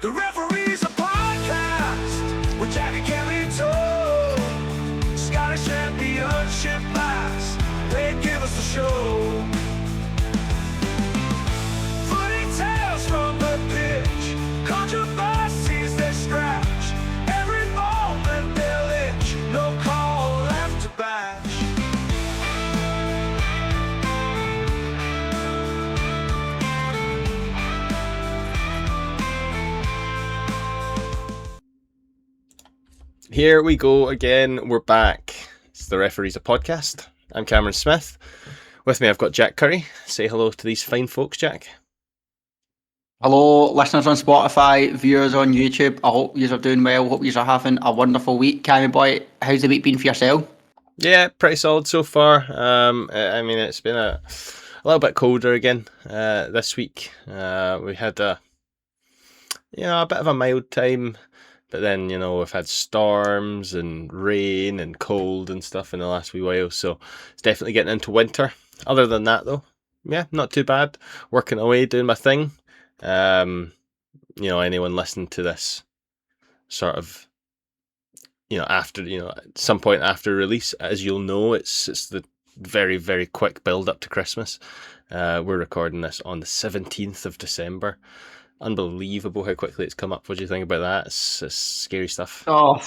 The Referee's a podcast with Jack and Kelly Toe. Scottish Championship class, they give us the show. Footy tales from the pitch, controversies they scratch. Every moment they'll itch, no call left to bash. Here we go again. We're back. It's the Referee's a podcast. I'm Cameron Smith. With me, I've got Jack Curry. Say hello to these fine folks, Jack. Hello, listeners on Spotify, viewers on YouTube. I hope you are doing well. Hope you are having a wonderful week. Cammy boy, how's the week been for yourself? Yeah, pretty solid so far. I mean, it's been a little bit colder again this week. We had a bit of a mild time. But then, we've had storms and rain and cold and stuff in the last wee while. So it's definitely getting into winter. Other than that, though, yeah, not too bad. Working away, doing my thing. Anyone listening to this sort of, after, at some point after release, as you'll know, it's the very, very quick build up to Christmas. We're recording this on the 17th of December. Unbelievable how quickly it's come up. What do you think about that? It's scary stuff. Oh,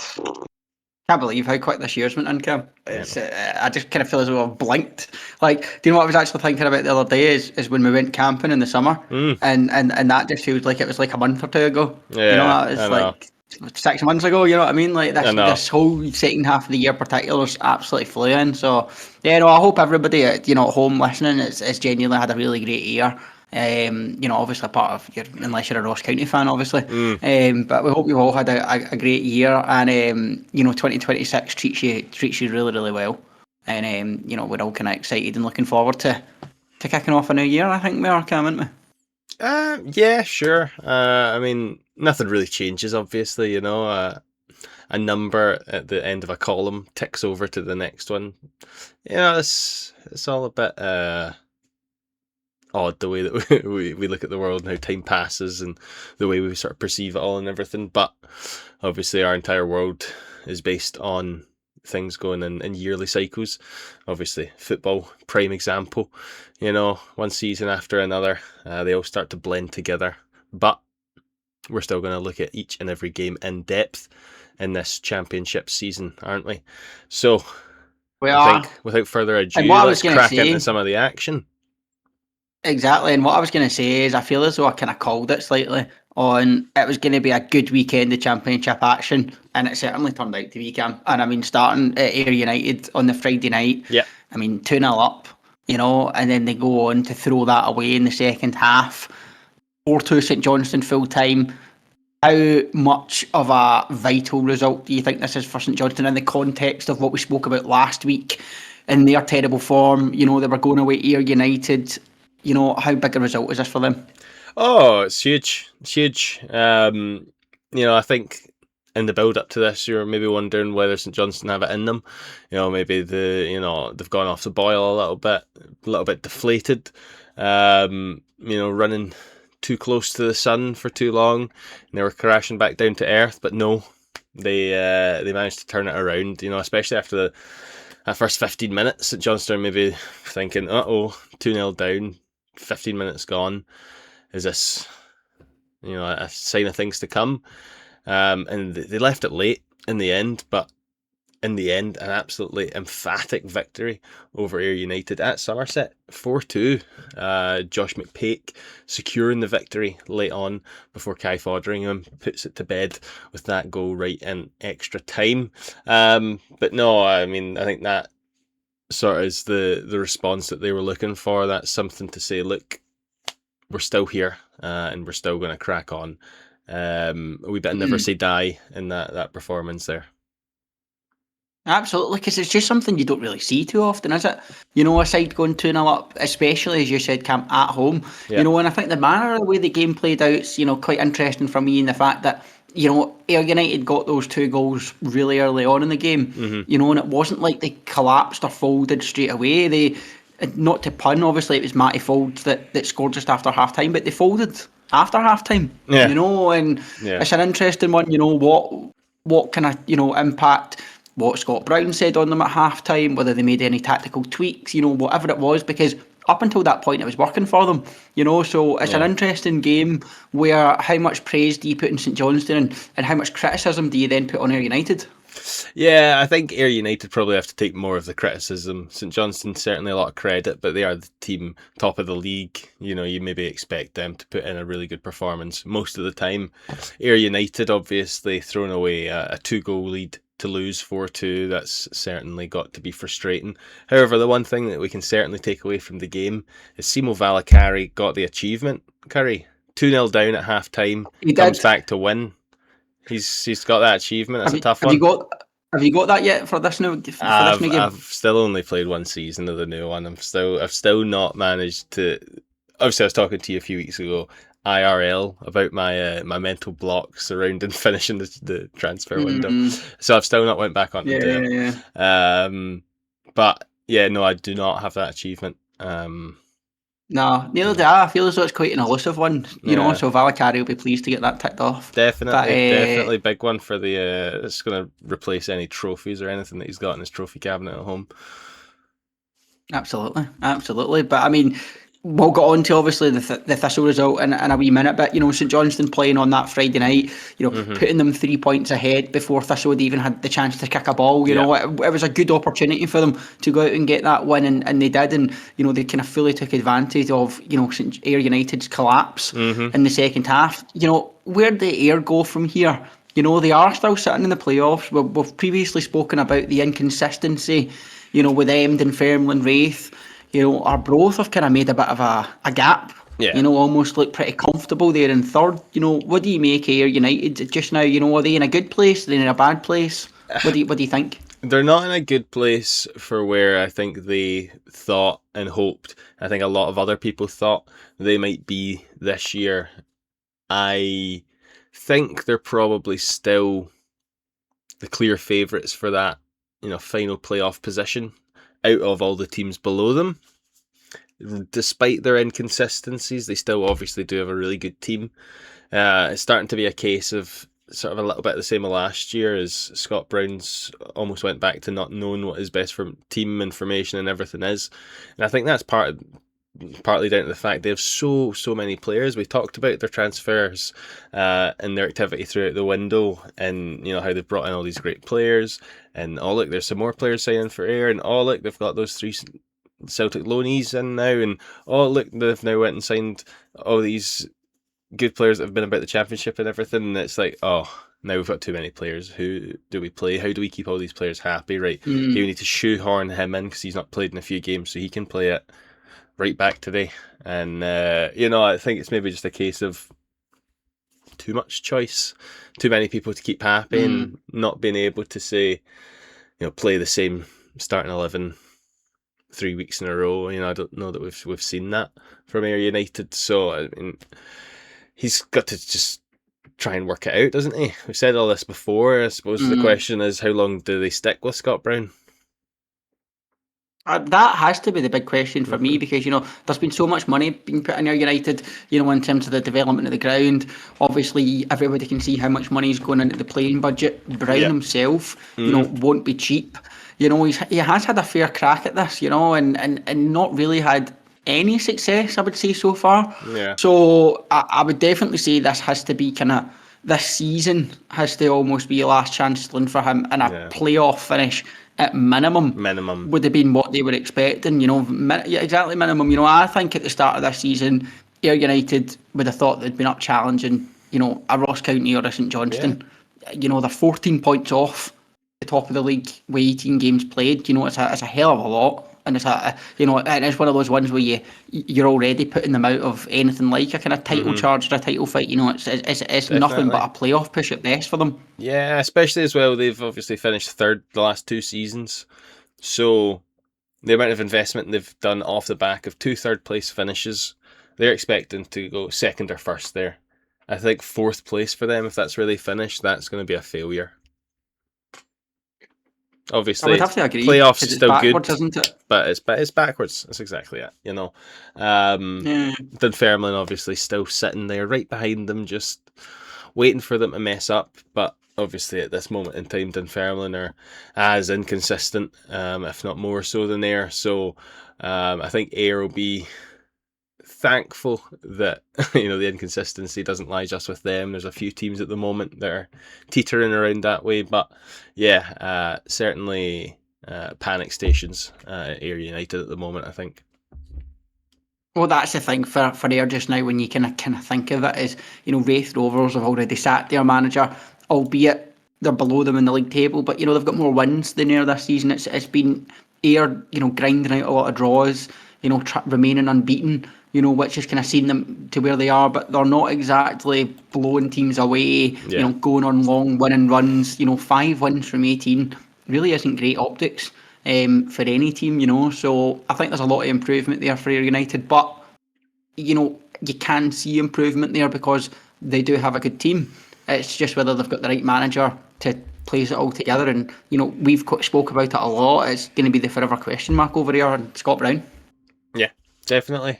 can't believe how quick this year's went in, Cam. It's, I just kind of feel as though I've blinked. Like, do you know what I was actually thinking about the other day is when we went camping in the summer, and that just feels like it was like a month or two ago. Yeah, it's like 6 months ago. You know what I mean? Like this whole second half of the year, particularly, is absolutely flew in. So I hope everybody at home listening has genuinely had a really great year. Obviously part of unless you're a Ross County fan, obviously. But we hope you've all had a great year, and 2026 treats you really, really well. And we're all kind of excited and looking forward to kicking off a new year. I think we are, Cam, aren't we? Yeah, sure. I mean, nothing really changes, obviously. A number at the end of a column ticks over to the next one. It's all a bit odd the way that we look at the world and how time passes and the way we sort of perceive it all and everything. But obviously our entire world is based on things going in yearly cycles. Obviously football, prime example, one season after another, they all start to blend together. But we're still going to look at each and every game in depth in this championship season, aren't we? So I think without further ado, let's crack into some of the action. Exactly, and what I was going to say is I feel as though I kind of called it slightly on it was going to be a good weekend of championship action, and it certainly turned out to be, Cam. And I mean, starting at Ayr United on the Friday night, I mean, 2-0 up, and then they go on to throw that away in the second half. 4-2 St Johnstone full time. How much of a vital result do you think this is for St Johnstone in the context of what we spoke about last week in their terrible form? They were going away Ayr United. How big a result is this for them? Oh, it's huge. It's huge. I think in the build up to this, you're maybe wondering whether St Johnstone have it in them. Maybe they've gone off the boil a little bit deflated. Running too close to the sun for too long, and they were crashing back down to earth. But no, they managed to turn it around. Especially after that first 15 minutes, St Johnstone maybe thinking, 2-0 down. 15 minutes gone. Is this, a sign of things to come? And they left it late in the end, but in the end, an absolutely emphatic victory over Ayr United at Somerset, 4-2. Josh McPake securing the victory late on before Kai Fotheringham puts it to bed with that goal right in extra time. But no, I mean, I think that sort of is the response that they were looking for. That's something to say, look, we're still here, and we're still going to crack on. A wee bit of never say die in that performance there. Absolutely, because it's just something you don't really see too often, is it? A side going 2-0 up, especially as you said, Cam, at home. Yeah. And I think the manner of the way the game played out is, quite interesting for me in the fact that Ayr United got those 2 goals really early on in the game, and it wasn't like they collapsed or folded straight away. Not to pun, obviously, it was Matty Folds that scored just after half-time, but they folded. after half time. Yeah. And Yeah. it's an interesting one. What kind of impact what Scott Brown said on them at half time, whether they made any tactical tweaks, whatever it was, because up until that point it was working for them. So it's an Yeah. interesting game where how much praise do you put in St Johnstone and how much criticism do you then put on Ayr United? Yeah, I think Ayr United probably have to take more of the criticism. St Johnstone certainly a lot of credit, but they are the team top of the league. You maybe expect them to put in a really good performance most of the time. Ayr United obviously thrown away a 2-goal lead to lose 4-2. That's certainly got to be frustrating. However, the one thing that we can certainly take away from the game is Simo Valakari got the achievement. Curry 2-0 down at half time, He comes did. back to win. He's got that achievement. That's Have a you, tough have you one. got have you got that yet for this new game? I've still only played one season of the new one. I've still not managed to. Obviously, I was talking to you a few weeks ago, IRL, about my mental block surrounding finishing the transfer window. So I've still not went back on to do it. Yeah. But yeah, no, I do not have that achievement. No, neither do I. I feel as though it's quite an elusive one, Yeah. so Valakari will be pleased to get that ticked off. Definitely big one for the. It's going to replace any trophies or anything that he's got in his trophy cabinet at home. Absolutely. But I mean, we'll get on to obviously the Thistle result in a wee minute. But St Johnstone playing on that Friday night, putting them 3 points ahead before Thistle had even had the chance to kick a ball. It was a good opportunity for them to go out and get that win, and they did. And they kind of fully took advantage of Ayr United's collapse in the second half. Where did Ayr go from here? They are still sitting in the playoffs. We've previously spoken about the inconsistency, with Emden, Fairmland, Wraith. Our both have kind of made a bit of a gap. Yeah. Almost look pretty comfortable there in third. What do you make of Ayr United just now? Are they in a good place? Are they in a bad place? What do you think? They're not in a good place for where I think they thought and hoped. I think a lot of other people thought they might be this year. I think they're probably still the clear favourites for that, final playoff position out of all the teams below them. Despite their inconsistencies, they still obviously do have a really good team. It's starting to be a case of sort of a little bit the same as last year, as Scott Brown's almost went back to not knowing what his best for team information and everything is. And I think that's partly down to the fact they have so many players. We talked about their transfers and their activity throughout the window, and how they've brought in all these great players. And look, there's some more players signing for Ayr, and look, they've got those 3 Celtic loanees in now, and look, they've now went and signed all these good players that have been about the championship and everything. And it's like, now we've got too many players. Who do we play? How do we keep all these players happy? Right, you need to shoehorn him in because he's not played in a few games, so he can play it right back today. And I think it's maybe just a case of too much choice, too many people to keep happy, and not being able to say, play the same starting 11 3 weeks in a row. I don't know that we've seen that from Ayr United. So I mean, he's got to just try and work it out, doesn't he? We've said all this before. I suppose the question is, how long do they stick with Scott Brown? That has to be the big question for me, because there's been so much money being put in Ayr United, in terms of the development of the ground. Obviously, everybody can see how much money is going into the playing budget. Brown himself, won't be cheap. He has had a fair crack at this, and not really had any success, I would say, so far. Yeah. So I would definitely say this has to be this season has to almost be a last chance for him, and a playoff finish at minimum would have been what they were expecting. Exactly minimum. I think at the start of this season, Ayr United would have thought they'd been up challenging, a Ross County or a St Johnstone. Yeah. They're 14 points off the top of the league with 18 games played. It's a hell of a lot. And it's and it's one of those ones where you're already putting them out of anything like a kind of title charge or a title fight. It's nothing but a playoff push at best for them. Yeah, especially as well, they've obviously finished third the last 2 seasons. So the amount of investment they've done off the back of 2 third place finishes, they're expecting to go second or first there. I think 4th place for them, if that's where they finish, that's going to be a failure. Obviously, I would have to agree, playoffs are still good, isn't it? but it's backwards. That's exactly it. Yeah. Dunfermline obviously still sitting there right behind them, just waiting for them to mess up. But obviously at this moment in time, Dunfermline are as inconsistent, if not more so than Ayr. So I think Ayr will be thankful that the inconsistency doesn't lie just with them. There's a few teams at the moment that are teetering around that way, but yeah, certainly panic stations at Ayr United at the moment, I think. Well, that's the thing for Ayr just now. When you kind of think of it, is Wraith Rovers have already sacked their manager, albeit they're below them in the league table. But they've got more wins than Ayr this season. It's been Ayr grinding out a lot of draws, remaining unbeaten. Which has kind of seen them to where they are, but they're not exactly blowing teams away. Yeah. Going on long winning runs. 5 wins from 18 really isn't great optics. For any team, so I think there's a lot of improvement there for Ayr United, but you can see improvement there because they do have a good team. It's just whether they've got the right manager to place it all together, and we've spoke about it a lot. It's going to be the forever question mark over here and Scott Brown. Yeah, definitely.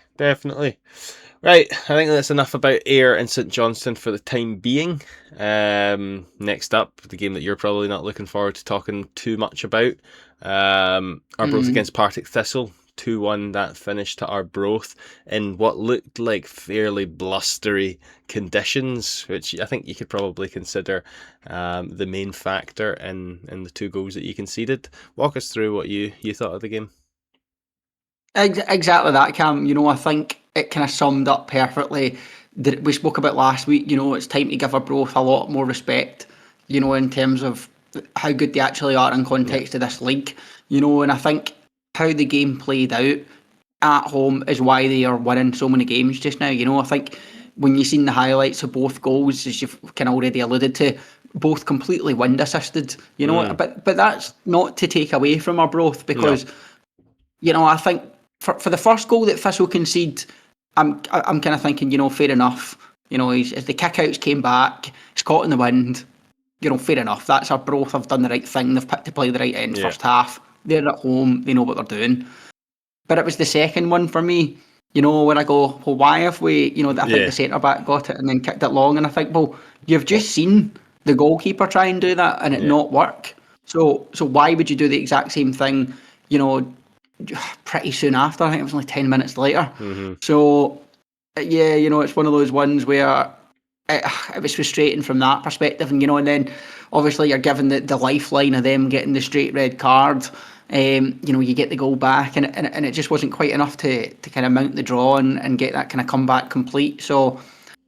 Right, I think that's enough about Ayr and St Johnstone for the time being. Next up, the game that you're probably not looking forward to talking too much about. Arbroath against Partick Thistle. 2-1 that finished to Arbroath in what looked like fairly blustery conditions, which I think you could probably consider the main factor in the 2 goals that you conceded. Walk us through what you thought of the game. Exactly that, Cam. I think it kind of summed up perfectly that we spoke about last week. It's time to give Arbroath a lot more respect, in terms of how good they actually are in context of this league. And I think how the game played out at home is why they are winning so many games just now. I think when you've seen the highlights of both goals, as you've kind of already alluded to, both completely wind assisted. But that's not to take away from Arbroath because, I think for the first goal that Thistle conceded, I'm kind of thinking, fair enough. As the kickouts came back, it's caught in the wind. Fair enough. That's Arbroath have done the right thing. They've picked to play the right end first half. They're at home. They know what they're doing. But it was the second one for me, where I go, well, why have we, I think the centre-back got it and then kicked it long. And I think, well, you've just seen the goalkeeper try and do that and it not work. So why would you do the exact same thing, pretty soon after? I think it was only 10 minutes later. So, yeah, it's one of those ones where it was frustrating from that perspective. And, and then obviously you're given the lifeline of them getting the straight red card. You get the goal back and it just wasn't quite enough to kind of mount the draw and get that kind of comeback complete. So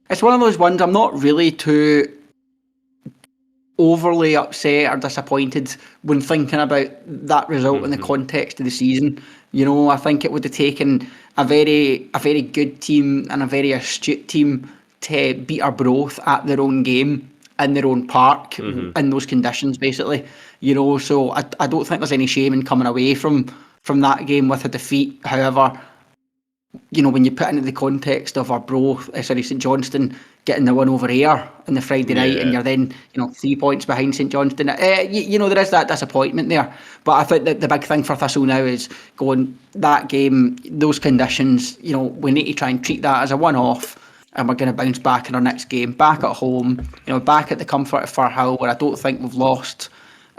it's one of those ones I'm not really too overly upset or disappointed when thinking about that result in the context of the season. I think it would have taken a very good team and a very astute team to beat Arbroath at their own game in their own park in those conditions, basically. So I don't think there's any shame in coming away from that game with a defeat. However, when you put into the context of St Johnstone getting the win over Ayr on the Friday night, and you're then 3 points behind St Johnstone, there is that disappointment there. But I think that the big thing for Thistle now is going that game, those conditions. We need to try and treat that as a one-off. And we're going to bounce back in our next game, back at home, back at the comfort of Firhill, where I don't think we've lost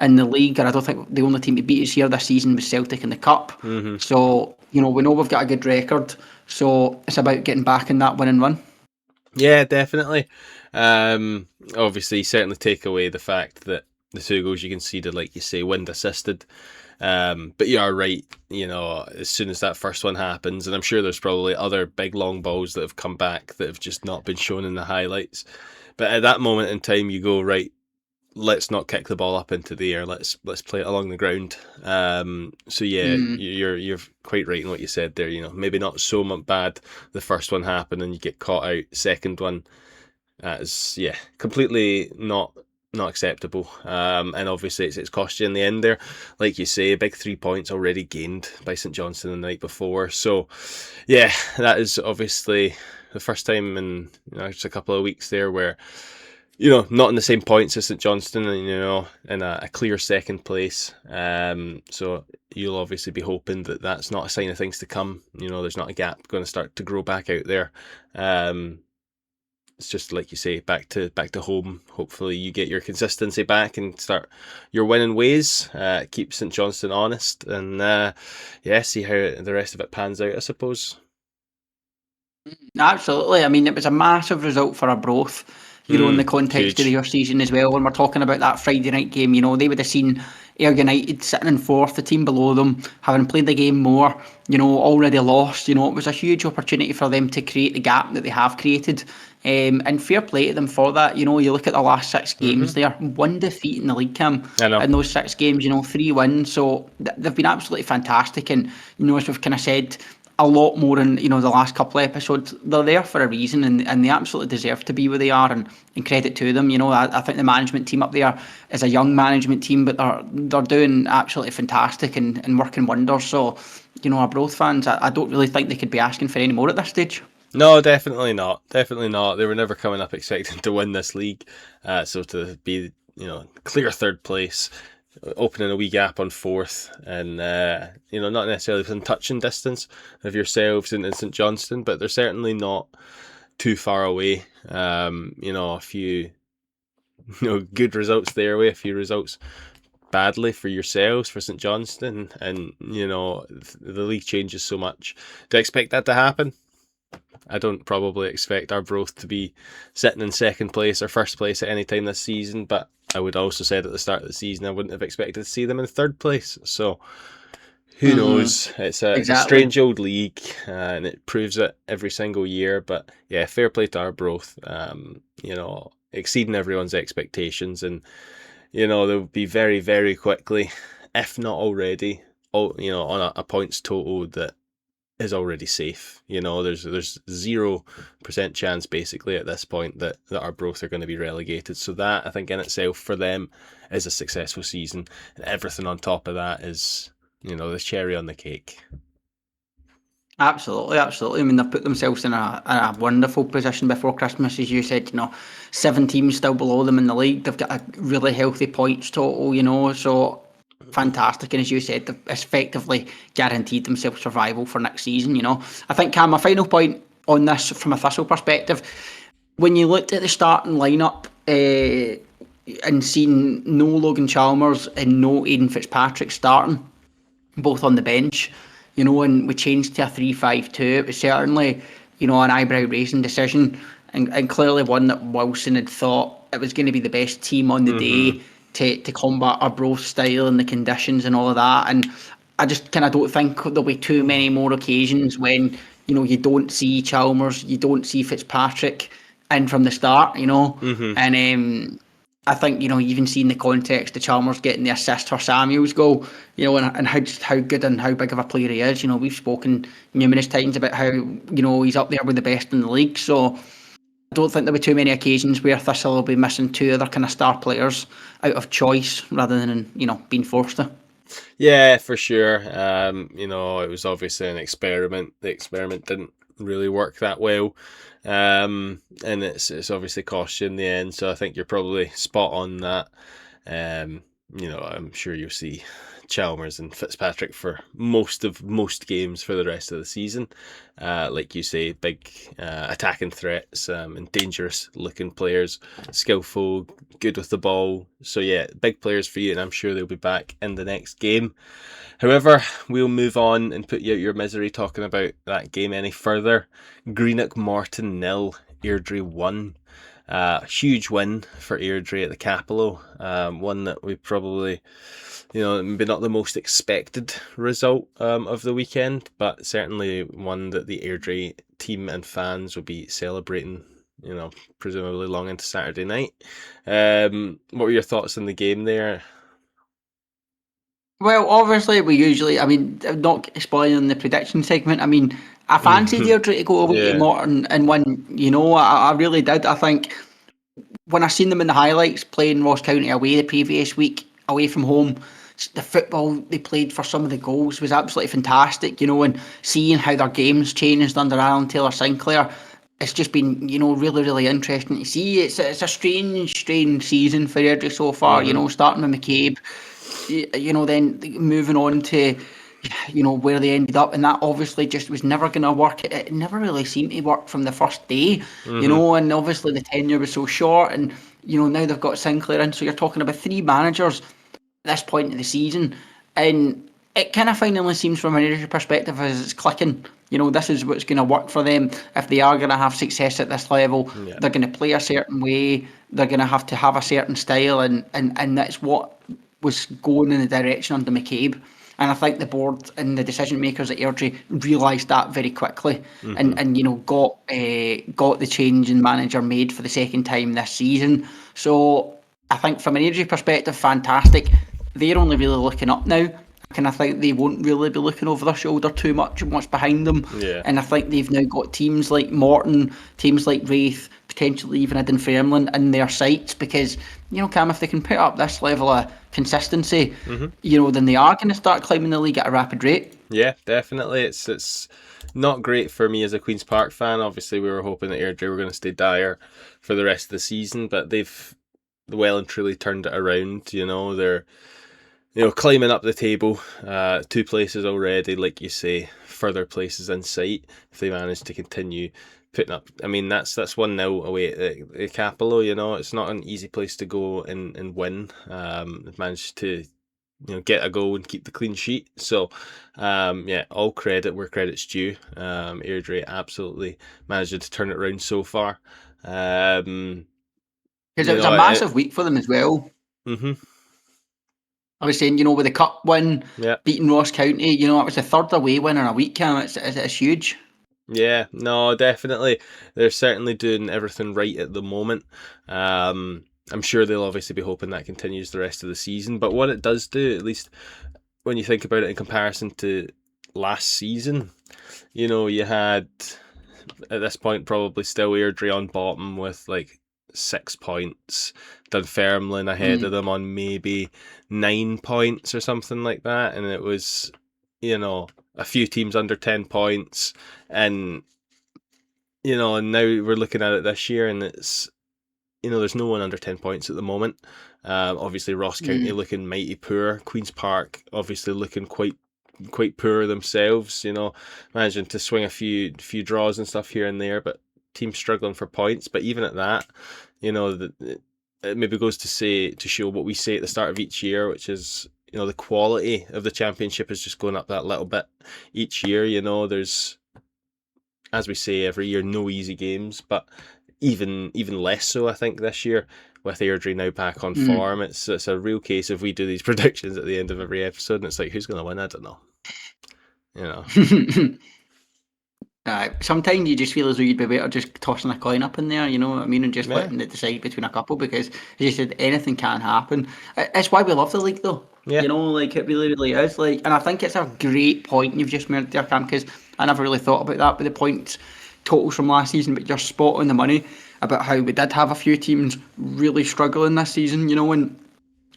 in the league, and I don't think the only team to beat us here this season was Celtic in the Cup. So, we know we've got a good record, so it's about getting back in that winning run. Yeah, definitely. Obviously, certainly take away the fact that the 2 goals you conceded, like you say, wind assisted. But you are right, as soon as that first one happens, and I'm sure there's probably other big long balls that have come back that have just not been shown in the highlights. But at that moment in time, you go, right, let's not kick the ball up into the air. Let's play it along the ground. So yeah, you're quite right in what you said there. Maybe not so much bad. The first one happened and you get caught out. Second one, is completely not acceptable. And obviously it's cost you in the end there. Like you say, a big 3 points already gained by St Johnstone the night before. So yeah, that is obviously the first time in just a couple of weeks there where not in the same points as St Johnstone, and in a clear second place. So you'll obviously be hoping that that's not a sign of things to come. There's not a gap going to start to grow back out there. It's just like you say, back to home. Hopefully, you get your consistency back and start your winning ways. Keep St Johnstone honest, and see how the rest of it pans out, I suppose. Absolutely. I mean, it was a massive result for Arbroath, in the context of Huge. your season as well. When we're talking about that Friday night game, they would have seen Ayr United sitting in fourth, the team below them, having played the game more, already lost. It was a huge opportunity for them to create the gap that they have created. And fair play to them for that. You look at the last 6 games there, 1 defeat in the league, Cam. I know. In those 6 games, 3 wins. So they've been absolutely fantastic. And, as we've kind of said, a lot more in the last couple of episodes. They're there for a reason, and they absolutely deserve to be where they are, and credit to them. I think the management team up there is a young management team, but they're doing absolutely fantastic and working wonders. So Arbroath fans, I don't really think they could be asking for any more at this stage. No, definitely not. Definitely not. They were never coming up expecting to win this league. So to be, clear third place, opening a wee gap on fourth, and not necessarily within touching distance of yourselves and St Johnstone, but they're certainly not too far away. A few good results their way, a few results badly for yourselves, for St Johnstone, and the league changes so much. Do I expect that to happen? I don't probably expect Arbroath to be sitting in second place or first place at any time this season, but I would also said at the start of the season I wouldn't have expected to see them in third place. So who knows? It's a strange old league, and it proves it every single year. But yeah, fair play to Arbroath. Exceeding everyone's expectations, and they'll be very, very quickly, if not already, on a points total that is already safe. There's 0% chance basically at this point that Arbroath are going to be relegated. So that, I think, in itself for them is a successful season, and everything on top of that is the cherry on the cake. Absolutely. I mean, they've put themselves in a wonderful position before Christmas, as you said. 7 teams still below them in the league. They've got a really healthy points total. So fantastic. And as you said, they've effectively guaranteed themselves survival for next season. I think, Cam, my final point on this from a Thistle perspective, when you looked at the starting lineup and seen no Logan Chalmers and no Aidan Fitzpatrick starting, both on the bench, and we changed to a 3-5-2. It was certainly, an eyebrow-raising decision, and clearly one that Wilson had thought it was going to be the best team on the day to combat our Arbroath style and the conditions and all of that. And I just kind of don't think there'll be too many more occasions when, you don't see Chalmers, you don't see Fitzpatrick in from the start, and I think, even seeing the context of Chalmers getting the assist for Samuel's goal, and how good and how big of a player he is. We've spoken numerous times about how, he's up there with the best in the league. So I don't think there'll be too many occasions where Thistle will be missing 2 other kind of star players out of choice rather than, being forced to. Yeah, for sure. It was obviously an experiment. The experiment didn't really work that well. And it's obviously cost you in the end, so I think you're probably spot on that. I'm sure you'll see Chalmers and Fitzpatrick for most games for the rest of the season. Like you say, big attacking threats and dangerous looking players, skillful, good with the ball. So yeah, big players for you, and I'm sure they'll be back in the next game. However, we'll move on and put you out your misery talking about that game any further. Greenock Morton 0, Airdrie 1. Huge win for Airdrie at the Capello. One that we probably, maybe not the most expected result of the weekend, but certainly one that the Airdrie team and fans will be celebrating, presumably long into Saturday night. What were your thoughts on the game there? Well, obviously, not spoiling the prediction segment. I mean, I fancied Airdrie to go away to Morton and win. I really did. I think when I seen them in the highlights playing Ross County away the previous week, away from home, the football they played for some of the goals was absolutely fantastic. And seeing how their games changed under Alan Taylor Sinclair, it's just been, really, really interesting to see. It's a strange season for Airdrie so far. Mm-hmm. Starting with McCabe, then moving on to, where they ended up, and that obviously just was never going to work. It never really seemed to work from the first day, Mm-hmm. and obviously the tenure was so short, and now they've got Sinclair in, so you're talking about three managers this point of the season, and it kind of finally seems from an energy perspective as it's clicking. This is what's going to work for them if they are going to have success at this level. Yeah. They're going to play a certain way. They're going to have a certain style, and that's what was going in the direction under McCabe. And I think the board and the decision makers at Airdrie realised that very quickly, Mm-hmm. and got the change in manager made for the second time this season. So I think from an Airdrie perspective, fantastic. They're only really looking up now. And I think they won't really be looking over their shoulder too much and what's behind them. Yeah. And I think they've now got teams like Morton, teams like Wraith, potentially even a Dunfermline in their sights because, Cam, if they can put up this level of consistency, then they are going to start climbing the league at a rapid rate. Yeah, definitely. It's not great for me as a Queen's Park fan. Obviously, we were hoping that Airdrie were going to stay dire for the rest of the season, but they've well and truly turned it around. They're climbing up the table, 2 places already, like you say, further places in sight if they manage to continue putting up. I mean, that's 1-0 away at the Capello. It's not an easy place to go and win. They've managed to get a goal and keep the clean sheet. So, all credit where credit's due. Airdrie absolutely managed to turn it around so far. Because it was a massive week for them as well. Mm-hmm. I was saying, with the cup win, beating Ross County, it was the third away win in a week, Cam. It's huge. Yeah, no, definitely. They're certainly doing everything right at the moment. I'm sure they'll obviously be hoping that continues the rest of the season. But what it does do, at least when you think about it in comparison to last season, you had at this point probably still Airdrie on bottom with like 6 points, Dunfermline ahead of them on maybe 9 points or something like that, and it was a few teams under 10 points, and and now we're looking at it this year and it's there's no one under 10 points at the moment. Obviously Ross County looking mighty poor, Queen's Park obviously looking quite poor themselves, managing to swing a few draws and stuff here and there, but teams struggling for points. But even at that, it maybe goes to show what we say at the start of each year, which is the quality of the championship is just going up that little bit each year. There's, as we say every year, no easy games, but even less so I think this year with Airdrie now back on form. It's a real case of we do these predictions at the end of every episode and it's like, who's going to win? I don't know. Sometimes you just feel as though you'd be better just tossing a coin up in there, you know what I mean, and just letting it decide between a couple because, as you said, anything can happen. It's why we love the league, though. Yeah. It really, really is. And I think it's a great point you've just made there, Cam, because I never really thought about that with the points totals from last season, but you're spot on the money about how we did have a few teams really struggling this season, and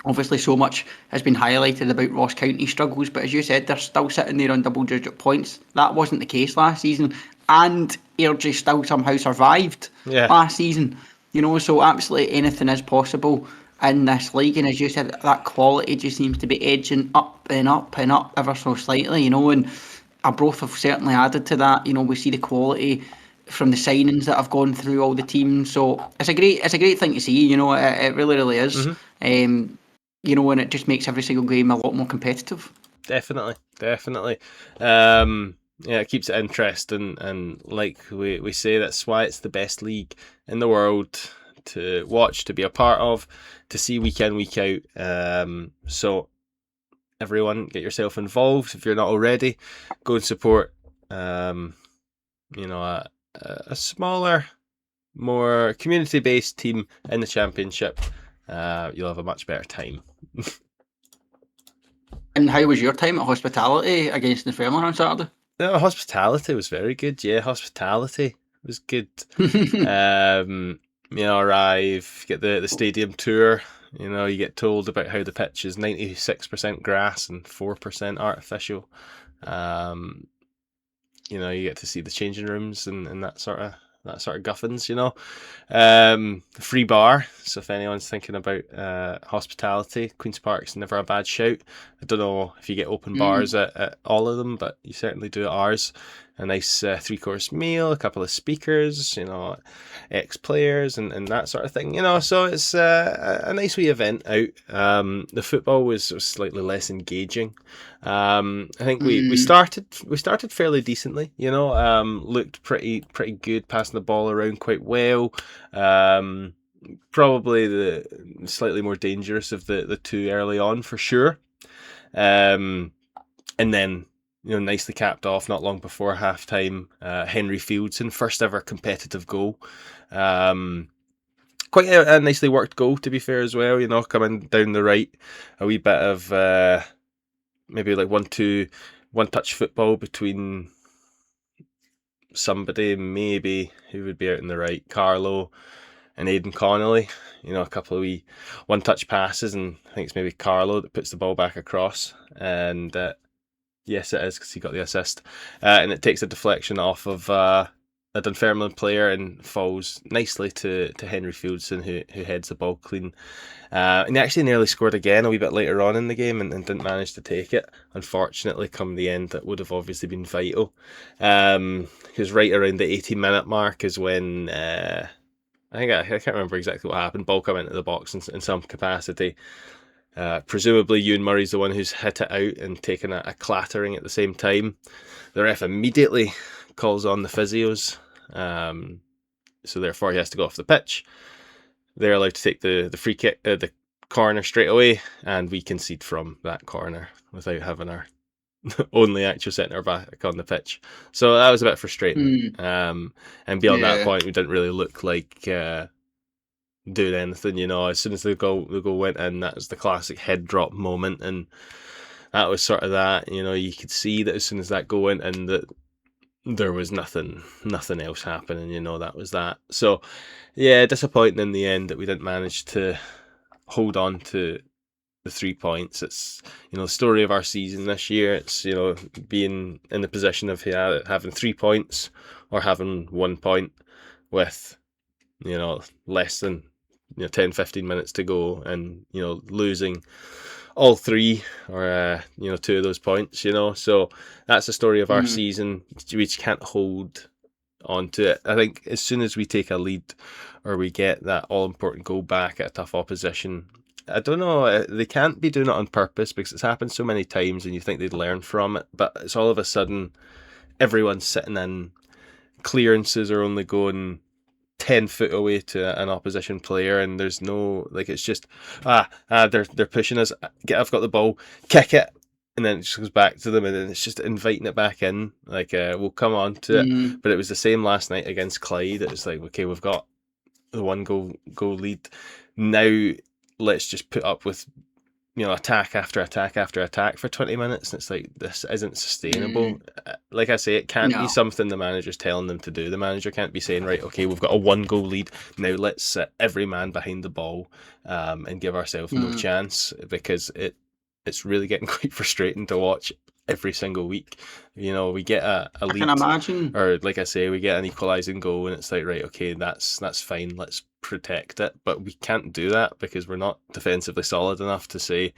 obviously so much has been highlighted about Ross County struggles, but as you said, they're still sitting there on double-digit points. That wasn't the case last season, and Airdrie still somehow survived last season. So absolutely anything is possible in this league, and as you said, that quality just seems to be edging up and up and up ever so slightly, and Arbroath have certainly added to that. We see the quality from the signings that have gone through all the teams, so it's a great thing to see. It really, really is. And it just makes every single game a lot more competitive. Definitely. It keeps it interesting, and like we say, that's why it's the best league in the world to watch, to be a part of, to see week in, week out. So everyone, get yourself involved if you're not already. Go and support a smaller, more community-based team in the championship. You'll have a much better time. And how was your time at Hospitality against the Dunfermline on Saturday? No, Hospitality was very good. Yeah, Hospitality was good. Arrive, get the stadium tour. You get told about how the pitch is 96% grass and 4% artificial. You get to see the changing rooms and that sort of sort of guffins, you know. Free bar. So if anyone's thinking about hospitality, Queen's Park's never a bad shout. I don't know if you get open bars at all of them, but you certainly do at ours. A nice 3-course meal, a couple of speakers, you know, ex-players and that sort of thing, you know. So it's a nice wee event out. The football was slightly less engaging. I think we started fairly decently, you know. Looked pretty good, passing the ball around quite well. Probably the slightly more dangerous of the two early on for sure. And then, you know, nicely capped off not long before half time, Henry Fieldson, first ever competitive goal. Quite a nicely worked goal, to be fair, as well, you know, coming down the right, a wee bit of maybe like 1-2 one-touch football between somebody, maybe, who would be out in the right, Carlo and Aidan Connolly, you know, a couple of wee one-touch passes, and I think it's maybe Carlo that puts the ball back across, and yes, it is, because he got the assist, and it takes a deflection off of a Dunfermline player and falls nicely to Henry Fieldson, who heads the ball clean. And he actually nearly scored again a wee bit later on in the game and didn't manage to take it. Unfortunately, come the end, that would have obviously been vital. Because right around the 18-minute mark is when I can't remember exactly what happened. Ball come into the box in some capacity. Presumably Ewan Murray's the one who's hit it out and taken a clattering at the same time. The ref immediately calls on the physios, so therefore he has to go off the pitch. They're allowed to take the free kick, the corner straight away, and we concede from that corner without having our only actual centre back on the pitch. So that was a bit frustrating. And beyond that point, we didn't really look like doing anything, you know. As soon as the goal went in, that was the classic head drop moment, and that was sort of that, you know. You could see that as soon as that goal went in, that there was nothing else happening, you know. That was that. So yeah, disappointing in the end that we didn't manage to hold on to the 3 points. It's, you know, the story of our season this year. It's, you know, being in the position of having 3 points or having 1 point with, you know, less than, you know, 10-15 minutes to go, and, you know, losing all 3 or you know, 2 of those points, you know. So that's the story of our season. We just can't hold on to it. I think as soon as we take a lead or we get that all important goal back at a tough opposition, I don't know, they can't be doing it on purpose because it's happened so many times and you think they'd learn from it, but it's all of a sudden everyone's sitting in, clearances are only going 10 foot away to an opposition player, and there's no, like, it's just they're pushing us, I've got the ball, kick it, and then it just goes back to them, and then it's just inviting it back in, like, we'll come on to it. But it was the same last night against Clyde. It was like, okay, we've got the 1 goal lead now, let's just put up with, you know, attack after attack after attack for 20 minutes. And it's like, this isn't sustainable. Like I say, it can't be something the manager's telling them to do. The manager can't be saying, right, okay, we've got a 1 goal lead, now let's sit every man behind the ball and give ourselves no chance, because it's really getting quite frustrating to watch every single week. You know, we get a lead, I can imagine, or like I say, we get an equalising goal, and it's like, right, okay, that's fine, let's protect it. But we can't do that because we're not defensively solid enough to say,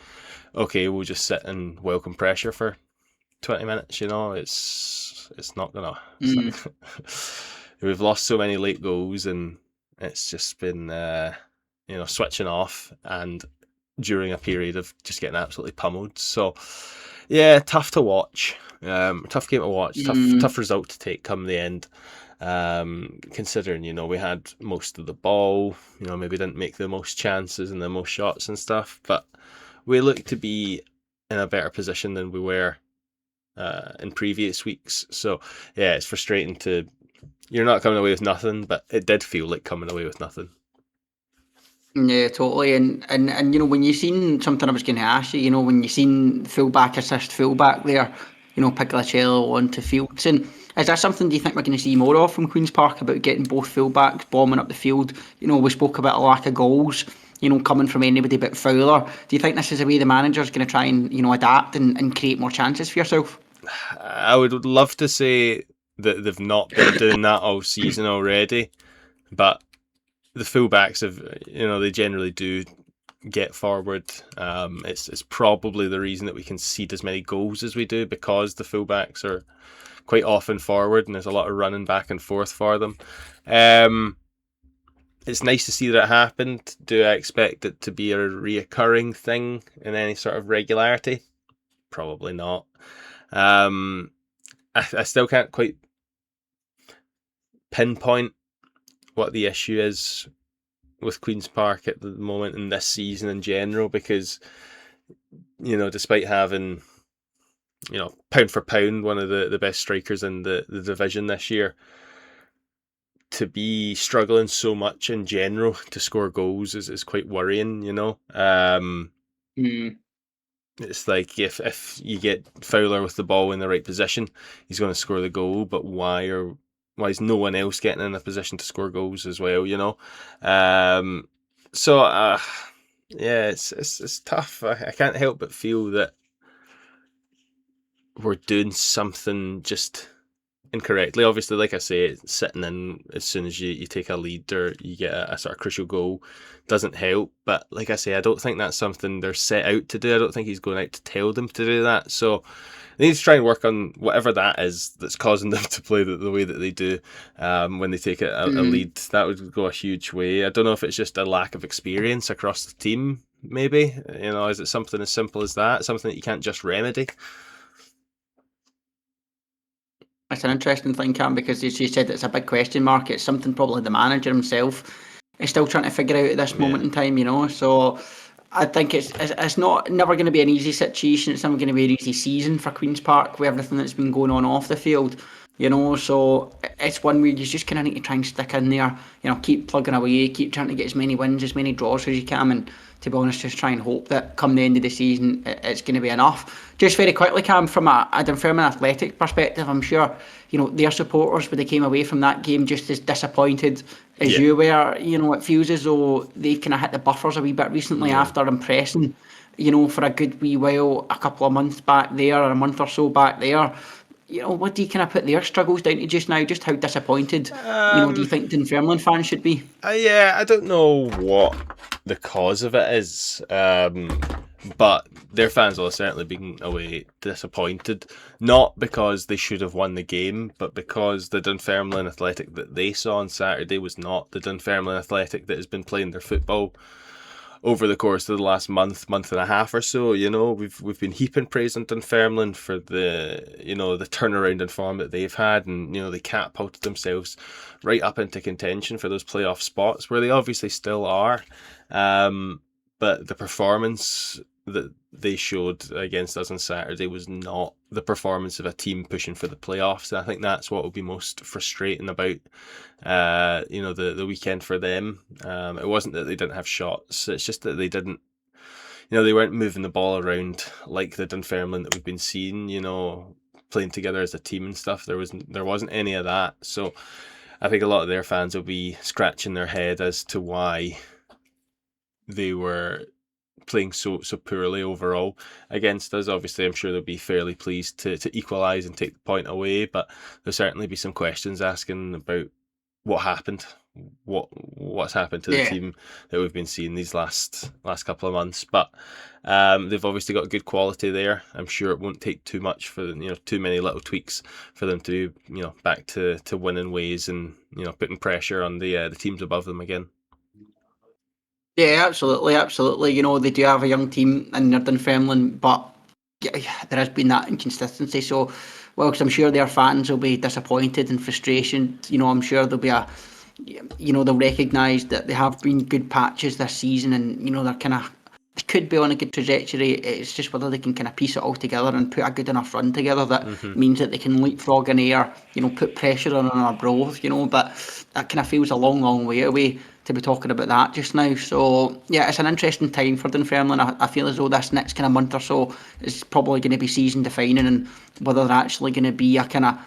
okay, we'll just sit and welcome pressure for 20 minutes. You know, it's not gonna. We've lost so many late goals, and it's just been you know, switching off and during a period of just getting absolutely pummeled. So yeah, tough to watch. Tough game to watch. Tough result to take come the end. Considering, you know, we had most of the ball, you know, maybe didn't make the most chances and the most shots and stuff, but we look to be in a better position than we were in previous weeks. So yeah, it's frustrating you're not coming away with nothing, but it did feel like coming away with nothing. Yeah, totally. And you know, when you seen something, I was going to ask you, you know, when you seen fullback assist fullback there, you know, Pigliacello onto Fieldson, is that something do you think we're going to see more of from Queen's Park, about getting both fullbacks bombing up the field? You know, we spoke about a lack of goals, you know, coming from anybody but Fowler. Do you think this is a way the manager's going to try and, you know, adapt and create more chances for yourself? I would love to say that they've not been doing that all season already. But the fullbacks they generally do get forward. It's probably the reason that we concede as many goals as we do, because the fullbacks are quite often forward and there's a lot of running back and forth for them. It's nice to see that it happened. Do I expect it to be a reoccurring thing in any sort of regularity? Probably not. I still can't quite pinpoint what the issue is with Queen's Park at the moment in this season in general, because despite having pound for pound one of the best strikers in the division this year, to be struggling so much in general to score goals is quite worrying. It's like if you get Fowler with the ball in the right position, he's going to score the goal, but why is no one else getting in a position to score goals as well? So yeah, it's tough. I can't help but feel that we're doing something just incorrectly. Obviously, like I say, sitting in as soon as you take a lead or you get a sort of crucial goal doesn't help. But like I say, I don't think that's something they're set out to do. I don't think he's going out to tell them to do that. So they need to try and work on whatever that is that's causing them to play the way that they do when they take a lead. That would go a huge way. I don't know if it's just a lack of experience across the team, maybe. Is it something as simple as that? Something that you can't just remedy? It's an interesting thing, Cam, because as you said, it's a big question mark. It's something probably the manager himself is still trying to figure out at this moment in time, So I think it's never going to be an easy situation. It's never going to be an easy season for Queen's Park with everything that's been going on off the field. So it's one where you just kind of need to try and stick in there, keep plugging away, keep trying to get as many wins, as many draws as you can, and to be honest, just try and hope that come the end of the season, it's going to be enough. Just very quickly, Cam, from a Dunfermline Athletic perspective, I'm sure, their supporters, when they came away from that game, just as disappointed as you were. It feels as though they've kind of hit the buffers a wee bit recently after impressing, for a good wee while, a couple of months back there, or a month or so back there. What do you kind of put their struggles down to just now? Just how disappointed, do you think Dunfermline fans should be? Yeah, I don't know what the cause of it is, but their fans will have certainly been away disappointed. Not because they should have won the game, but because the Dunfermline Athletic that they saw on Saturday was not the Dunfermline Athletic that has been playing their football over the course of the last month and a half or so. We've been heaping praise on Dunfermline for the the turnaround in form that they've had, and they catapulted themselves right up into contention for those playoff spots, where they obviously still are. But the performance that they showed against us on Saturday was not the performance of a team pushing for the playoffs. And I think that's what will be most frustrating about the weekend for them. It wasn't that they didn't have shots, it's just that they didn't, they weren't moving the ball around like the Dunfermline that we've been seeing, playing together as a team and stuff. There wasn't any of that. So I think a lot of their fans will be scratching their head as to why they were playing so poorly overall against us. Obviously, I'm sure they'll be fairly pleased to equalise and take the point away, but there'll certainly be some questions asking about what happened, what's happened to the team that we've been seeing these last couple of months. But they've obviously got good quality there. I'm sure it won't take too much for too many little tweaks for them to be back to winning ways and putting pressure on the teams above them again. Yeah, absolutely. They do have a young team in their Dunfermline, but there has been that inconsistency. So, whilst I'm sure their fans will be disappointed and frustration, I'm sure there'll be they'll recognise that there have been good patches this season, and they could be on a good trajectory. It's just whether they can kind of piece it all together and put a good enough run together that means that they can leapfrog in air, put pressure on our broth, but that kind of feels a long way away to be talking about that just now. So yeah, it's an interesting time for Dunfermline. I feel as though this next kind of month or so is probably going to be season defining, and whether they're actually going to be a kind of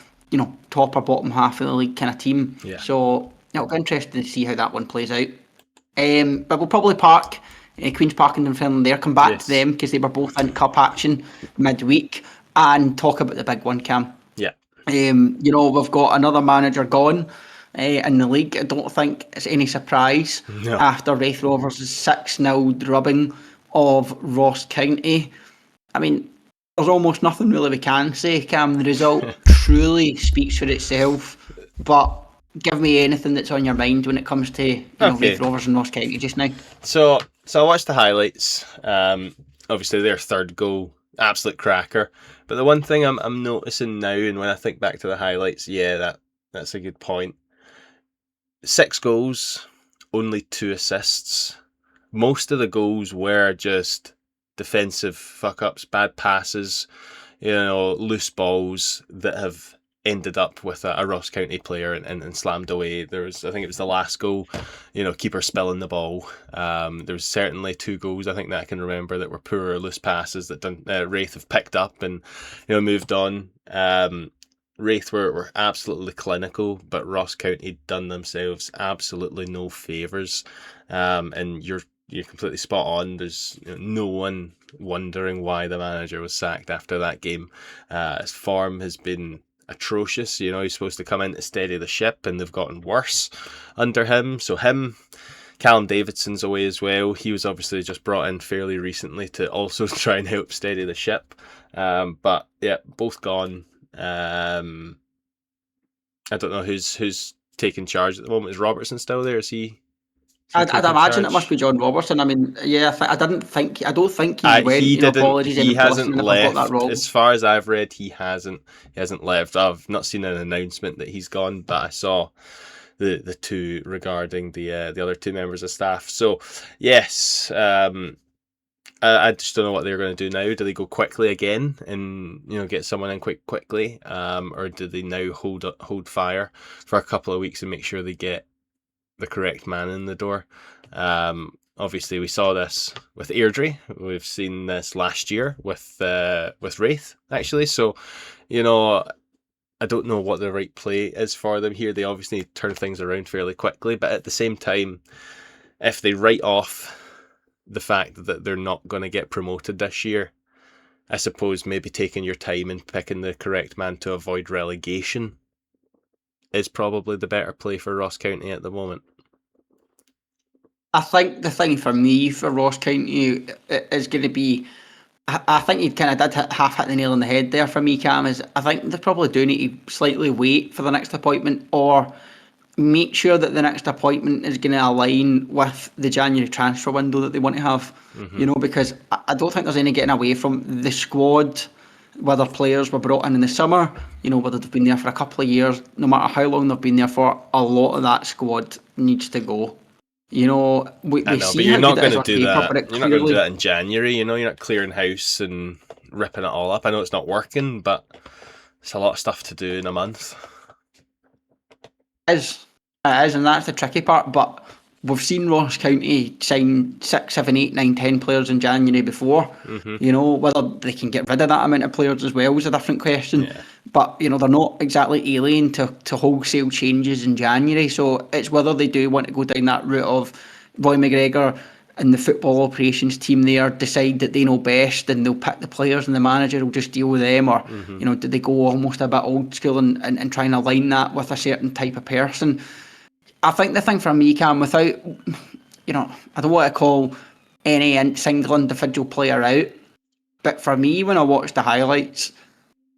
top or bottom half of the league kind of team. Yeah. So it'll be interesting to see how that one plays out. But we'll probably park Queen's Park and Dunfermline there, come back to them because they were both in cup action midweek, and talk about the big one, Cam. Yeah. We've got another manager gone in the league. I don't think it's any surprise No. after Raith Rovers' 6-0 drubbing of Ross County. I mean, there's almost nothing really we can say, Cam. The result truly speaks for itself. But give me anything that's on your mind when it comes to Okay. Raith Rovers and Ross County just now. So I watched the highlights. Obviously, their third goal, absolute cracker. But the one thing I'm noticing now, and when I think back to the highlights, yeah, that's a good point. 6 goals, only 2 assists. Most of the goals were just defensive fuck ups, bad passes, loose balls that have ended up with a Ross County player and slammed away. I think it was the last goal, keeper spilling the ball. There was certainly 2 goals I think that I can remember that were poor loose passes that Wraith have picked up and moved on. Wraith were absolutely clinical, but Ross County done themselves absolutely no favours. And you're completely spot on. There's no one wondering why the manager was sacked after that game. His form has been atrocious. He's supposed to come in to steady the ship, and they've gotten worse under him. So Callum Davidson's away as well. He was obviously just brought in fairly recently to also try and help steady the ship. But yeah, both gone. I don't know who's taking charge at the moment. Is Robertson still there? Is he I'd taking imagine charge? it must be John Robertson. I mean, yeah, I don't think he went. He didn't. Apologies, He anyone hasn't listening if I've got that left. wrong. As far as I've read, he hasn't left. I've not seen an announcement that he's gone, but I saw the two regarding the other 2 members of staff. So yes, I just don't know what they're going to do now. Do they go quickly again and get someone in quickly, or do they now hold fire for a couple of weeks and make sure they get the correct man in the door? Obviously, we saw this with Airdrie. We've seen this last year with Wraith, actually. So, I don't know what the right play is for them here. They obviously turn things around fairly quickly, but at the same time, if they write off the fact that they're not going to get promoted this year, I suppose maybe taking your time and picking the correct man to avoid relegation is probably the better play for Ross County at the moment. I think the thing for me for Ross County is going to be, I think you kind of did half hit the nail on the head there for me, Cam, is I think they probably do need to slightly wait for the next appointment or make sure that the next appointment is going to align with the January transfer window that they want to have. Because I don't think there's any getting away from the squad, whether players were brought in the summer, whether they've been there for a couple of years, no matter how long they've been there for, a lot of that squad needs to go. We I know, see but you're how not good it going is to on do paper, that. but it You're not going to do clearly that in January. You're not clearing house and ripping it all up. I know it's not working, but it's a lot of stuff to do in a month. is. It is, and that's the tricky part. But we've seen Ross County sign 6, 7, 8, 9, 10 players in January before. Whether they can get rid of that amount of players as well is a different question. Yeah. But they're not exactly alien to wholesale changes in January. So it's whether they do want to go down that route of Roy McGregor and the football operations team there decide that they know best and they'll pick the players and the manager will just deal with them, or do they go almost a bit old school and try and align that with a certain type of person? I think the thing for me, Cam, without, I don't want to call any single individual player out, but for me, when I watched the highlights,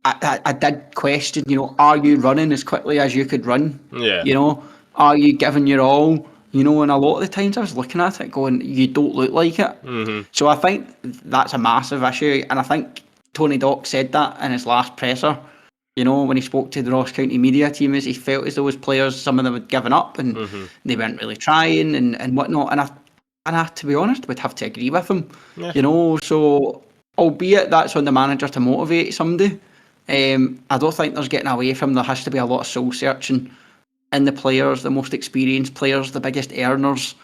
I did question, are you running as quickly as you could run? Yeah. Are you giving your all? And a lot of the times I was looking at it going, you don't look like it. So I think that's a massive issue, and I think Tony Dock said that in his last presser. When he spoke to the Ross County media team, is he felt as though his players, some of them had given up and they weren't really trying and whatnot. And I, to be honest, would have to agree with him. Yeah. So albeit that's on the manager to motivate somebody, I don't think there's getting away from. There has to be a lot of soul searching in the players, the most experienced players, the biggest earners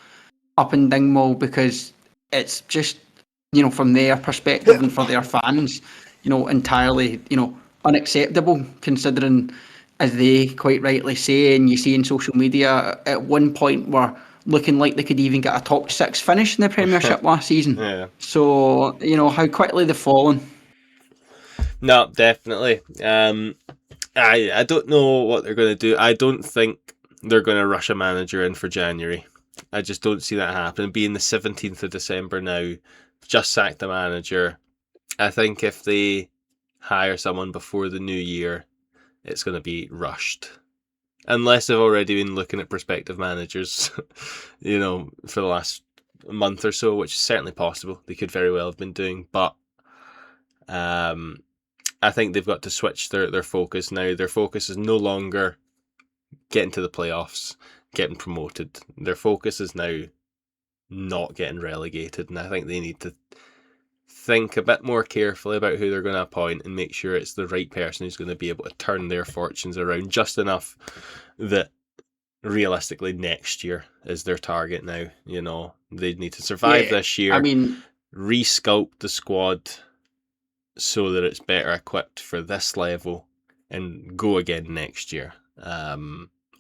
up in Dingwall, because it's just, from their perspective and for their fans, entirely, unacceptable, considering, as they quite rightly say, and you see in social media, at one point were looking like they could even get a top 6 finish in the Premiership last season. Yeah. So, how quickly they've fallen. No, definitely. I don't know what they're going to do. I don't think they're going to rush a manager in for January. I just don't see that happen. Being the 17th of December now, just sacked the manager. I think if they hire someone before the new year, it's going to be rushed. Unless they've already been looking at prospective managers, for the last month or so, which is certainly possible. They could very well have been doing, but I think they've got to switch their focus now. Their focus is no longer getting to the playoffs, getting promoted. Their focus is now not getting relegated, and I think they need to think a bit more carefully about who they're going to appoint and make sure it's the right person who's going to be able to turn their fortunes around just enough that realistically next year is their target now. They need to survive this year, I mean, re-sculpt the squad so that it's better equipped for this level and go again next year.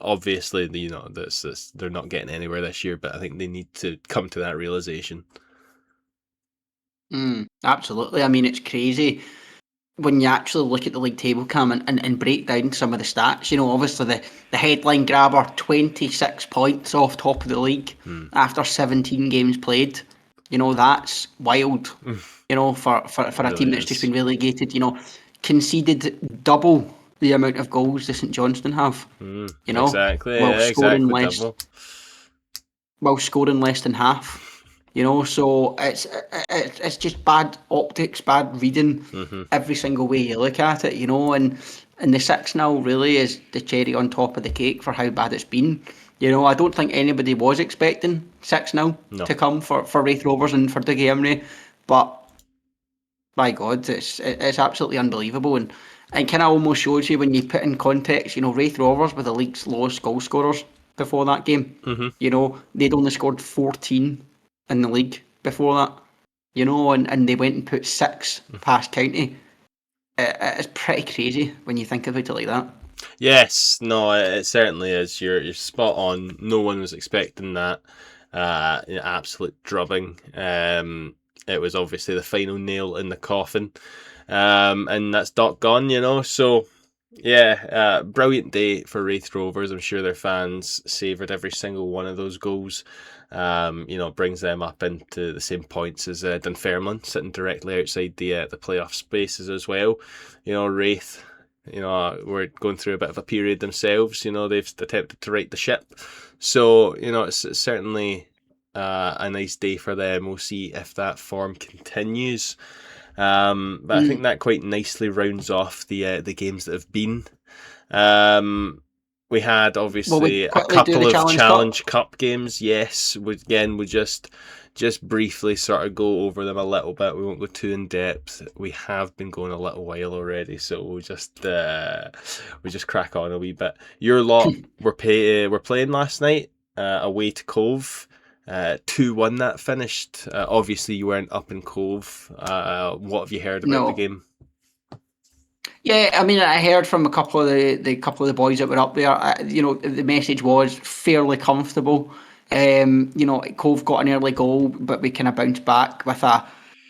Obviously, they're not getting anywhere this year, but I think they need to come to that realization. absolutely. I mean, it's crazy when you actually look at the league table, Cam, and break down some of the stats. Obviously the headline grabber, 26 points off top of the league after 17 games played. That's wild. For a Really team that's is. just been relegated. Conceded double the amount of goals the St Johnstone have. Exactly. While scoring less, double. while scoring less than half. So it's just bad optics, bad reading every single way you look at it. And the 6-0 really is the cherry on top of the cake for how bad it's been. I don't think anybody was expecting 6-0 to come for Wraith Rovers and for Dougie Emery, but by God, it's absolutely unbelievable, and kind of almost shows you when you put in context. Wraith Rovers were the league's lowest goal scorers before that game. They'd only scored 14 in the league before that. And they went and put 6 past County. It's pretty crazy when you think about it like that. Yes, no, it certainly is. You're spot on. No one was expecting that. Absolute drubbing. It was obviously the final nail in the coffin, and that's gone. So yeah, brilliant day for Wraith Rovers. I'm sure their fans savoured every single one of those goals. It brings them up into the same points as Dunfermline, sitting directly outside the playoff spaces as well. Wraith, we're going through a bit of a period themselves. They've attempted to right the ship, so it's certainly a nice day for them. We'll see if that form continues. But I think that quite nicely rounds off the games that have been. We had obviously a couple of Challenge Cup games. Yes, we just briefly sort of go over them a little bit. We won't go too in depth. We have been going a little while already, so we'll just crack on a wee bit. Your lot were playing last night away to Cove. 2-1 that finished. Obviously, you weren't up in Cove. What have you heard about the game? Yeah, I mean, I heard from a couple of the boys that were up there. The message was fairly comfortable. Cove got an early goal, but we kind of bounced back with a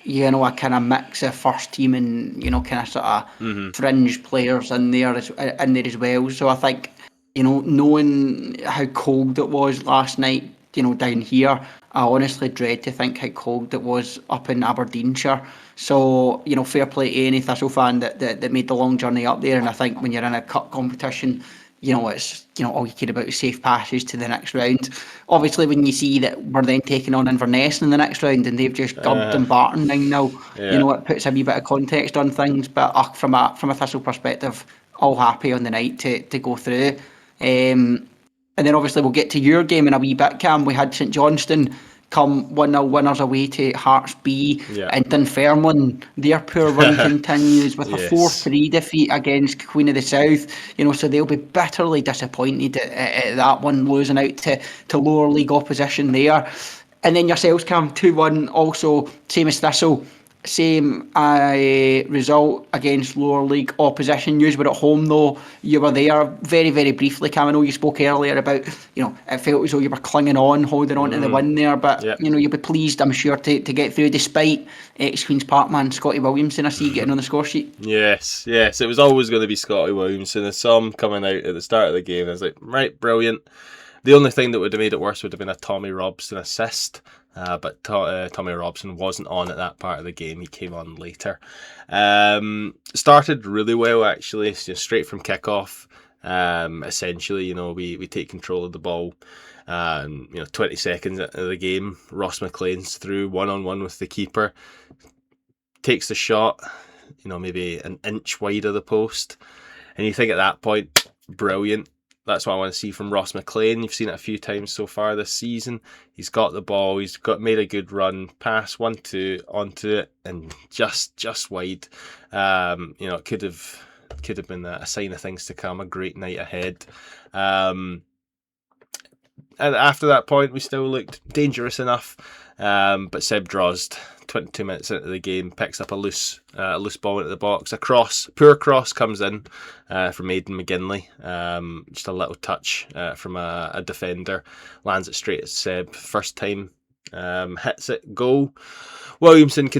kind of mix of first team and kind of sort of fringe players in there as well. So I think knowing how cold it was last night, down here, I honestly dread to think how cold it was up in Aberdeenshire. So, fair play to any Thistle fan that made the long journey up there. And I think when you're in a cup competition, it's all you care about is safe passage to the next round. Obviously, when you see that we're then taking on Inverness in the next round and they've just gubbed and Barton 9-0, it puts a wee bit of context on things. But from a Thistle perspective, all happy on the night to go through. And then obviously we'll get to your game in a wee bit, Cam. We had St Johnstone come 1-0 winners away to Hearts B, and Dunfermline, their poor run continues with a 4-3 defeat against Queen of the South. So they'll be bitterly disappointed at that one, losing out to lower league opposition there. And then yourselves, Cam, 2-1, also same as Thistle. same result against lower league opposition. You were at home though. You were there very, very briefly, Cam. I know you spoke earlier about, it felt as though you were clinging on, holding on to the win there. But, Yeah. you'll be pleased, I'm sure, to get through despite ex-Queen's Park man Scotty Williamson, I see, getting on the score sheet. Yes. It was always going to be Scotty Williamson. I saw him coming out at the start of the game. I was like, right, brilliant. The only thing that would have made it worse would have been a Tommy Robson assist. But Tommy Robson wasn't on at that part of the game. He came on later. Started really well, actually. Straight from kickoff. Essentially, we take control of the ball. 20 seconds into the game, Ross McLean's through 1-on-1 with the keeper. Takes the shot, maybe an inch wide of the post. And you think at that point, brilliant. That's what I want to see from Ross McLean. You've seen it a few times so far this season. He's got the ball. He's made a good run. Pass 1-2 onto it, and just wide. It could have been a sign of things to come. A great night ahead. And after that point, we still looked dangerous enough. But Seb Drozd, 22 minutes into the game, picks up a loose ball into the box. Poor cross comes in from Aidan McGinley. Just a little touch from a defender. Lands it straight at Seb. First time, hits it, goal. Williamson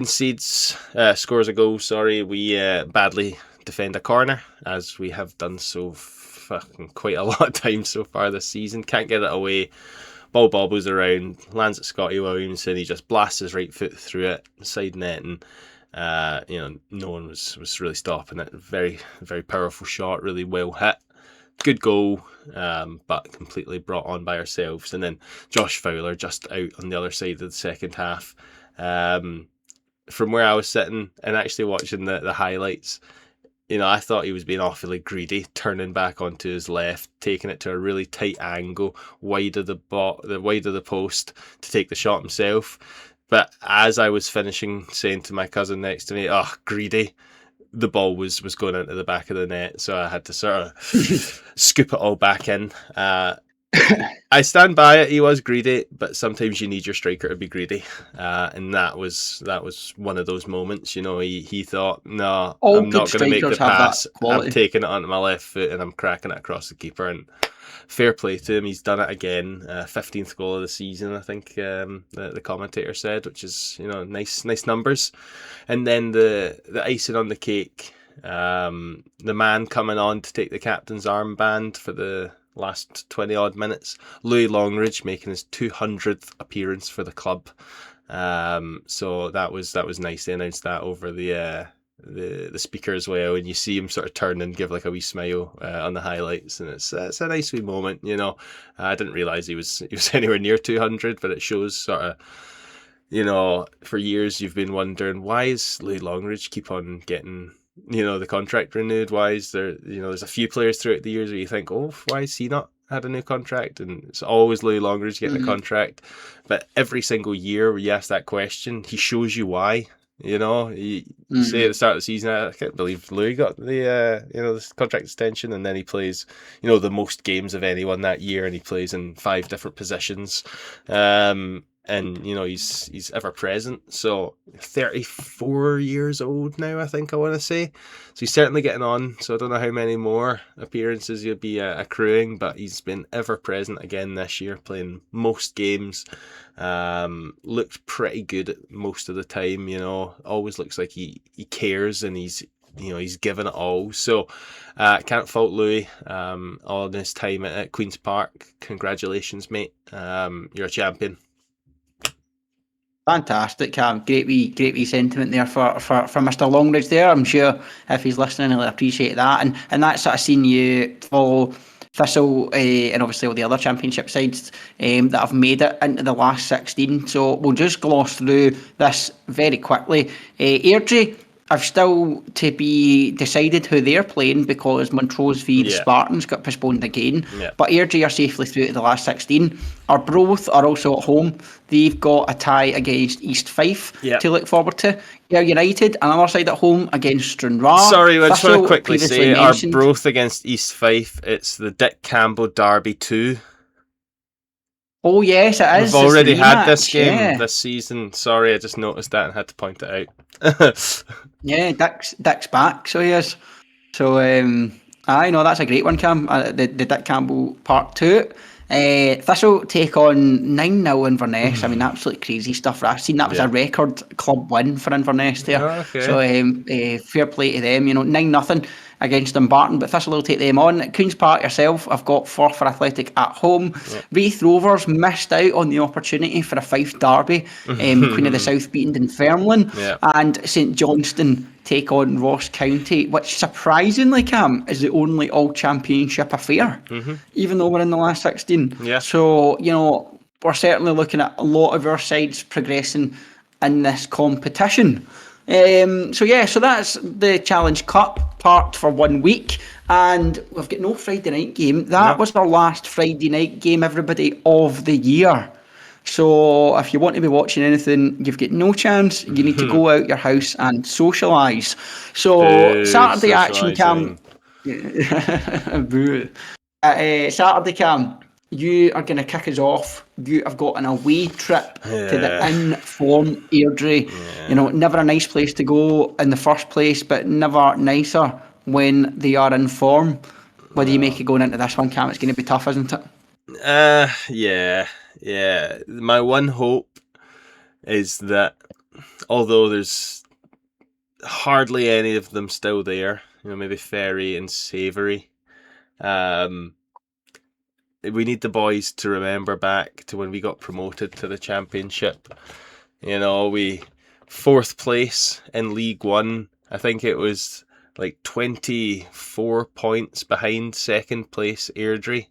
scores a goal. We badly defend a corner, as we have done so fucking quite a lot of times so far this season. Can't get it away. Ball bobbles around, lands at Scotty Williamson. He just blasts his right foot through it, side net, and no one was really stopping it. Very, very powerful shot, really well hit. Good goal, but completely brought on by ourselves. And then Josh Fowler just out on the other side of the second half. From where I was sitting and actually watching the highlights, I thought he was being awfully greedy, turning back onto his left, taking it to a really tight angle, wide of the post to take the shot himself. But as I was finishing, saying to my cousin next to me, "Oh, greedy," the ball was going into the back of the net, so I had to sort of scoop it all back in. I stand by it. He was greedy, but sometimes you need your striker to be greedy, and that was one of those moments. He thought, "No, All I'm not good going to make the strikers have that pass. I'm quality. taking it onto my left foot and I'm cracking it across the keeper." And fair play to him. He's done it again. 15th goal of the season, I think the commentator said, which is nice numbers. And then the icing on the cake, the man coming on to take the captain's armband for the last 20 odd minutes, Louis Longridge, making his 200th appearance for the club. So that was nice. They announced that over the speaker as well, and you see him sort of turn and give like a wee smile on the highlights, and it's a nice wee moment. I didn't realise he was anywhere near 200, but it shows sort of, for years you've been wondering, why is Louis Longridge keep on getting the contract renewed? Why is there, there's a few players throughout the years where you think, oh, why has he not had a new contract? And it's always Louis Longridge getting a contract. But every single year where you ask that question, he shows you why. You say at the start of the season, I can't believe Louis got the this contract extension, and then he plays the most games of anyone that year, and he plays in 5 different positions. And he's ever present. So 34 years old now, I think I want to say. So he's certainly getting on. So I don't know how many more appearances he'll be accruing, but he's been ever present again this year, playing most games. Looked pretty good at most of the time. Always looks like he cares, and he's given it all. So can't fault Louis on his time at Queen's Park. Congratulations, mate. You're a champion. Fantastic, Cam. Great wee sentiment there for Mr. Longridge there. I'm sure if he's listening, he'll appreciate that. And that's sort of seen you follow Thistle and obviously all the other championship sides that have made it into the last 16. So we'll just gloss through this very quickly. Airdrie have still to be decided who they're playing because Montrose v the Spartans got postponed again. Yeah. But Airdrie are safely through to the last 16. Arbroath are also at home. They've got a tie against East Fife to look forward to. Ayr United, another side at home against Stranraer. Sorry, I just want to quickly say mentioned. Arbroath against East Fife. It's the Dick Campbell Derby 2. Oh yes, it is. We've It's the already had this rematch, game yeah. this season. Sorry, I just noticed that and had to point it out. Yeah, Dick's back, so he is. So, I know that's a great one, Cam. The Dick Campbell part two. Thistle take on 9-0 Inverness. I mean, absolutely crazy stuff. I've seen that was Yeah. a record club win for Inverness there. Oh, okay. So, fair play to them. 9-0 against Dumbarton, but Thistle will take them on. Queen's Park yourself, I've got Forth for Athletic at home. Yeah. Wraith Rovers missed out on the opportunity for a Fife derby. Queen of the South beaten Dunfermline. Yeah. And St Johnstone take on Ross County, which surprisingly, Cam, is the only all-championship affair, even though we're in the last 16. Yeah. So, we're certainly looking at a lot of our sides progressing in this competition. So that's the Challenge Cup part for 1 week, and we've got no Friday night game. That was our last Friday night game, everybody, of the year. So if you want to be watching anything, you've got no chance. You need to go out your house and socialise. So Saturday action, Cam. Boo. Saturday, Cam, you are going to kick us off. You have got an away trip to the in-form Airdrie. Never a nice place to go in the first place, but never nicer when they are in form. What do you make of going into this one, Cam? It's going to be tough, isn't it? Yeah. My one hope is that although there's hardly any of them still there, maybe Ferry and Savoury, we need the boys to remember back to when we got promoted to the Championship. We 4th place in League One. I think it was like 24 points behind second place Airdrie,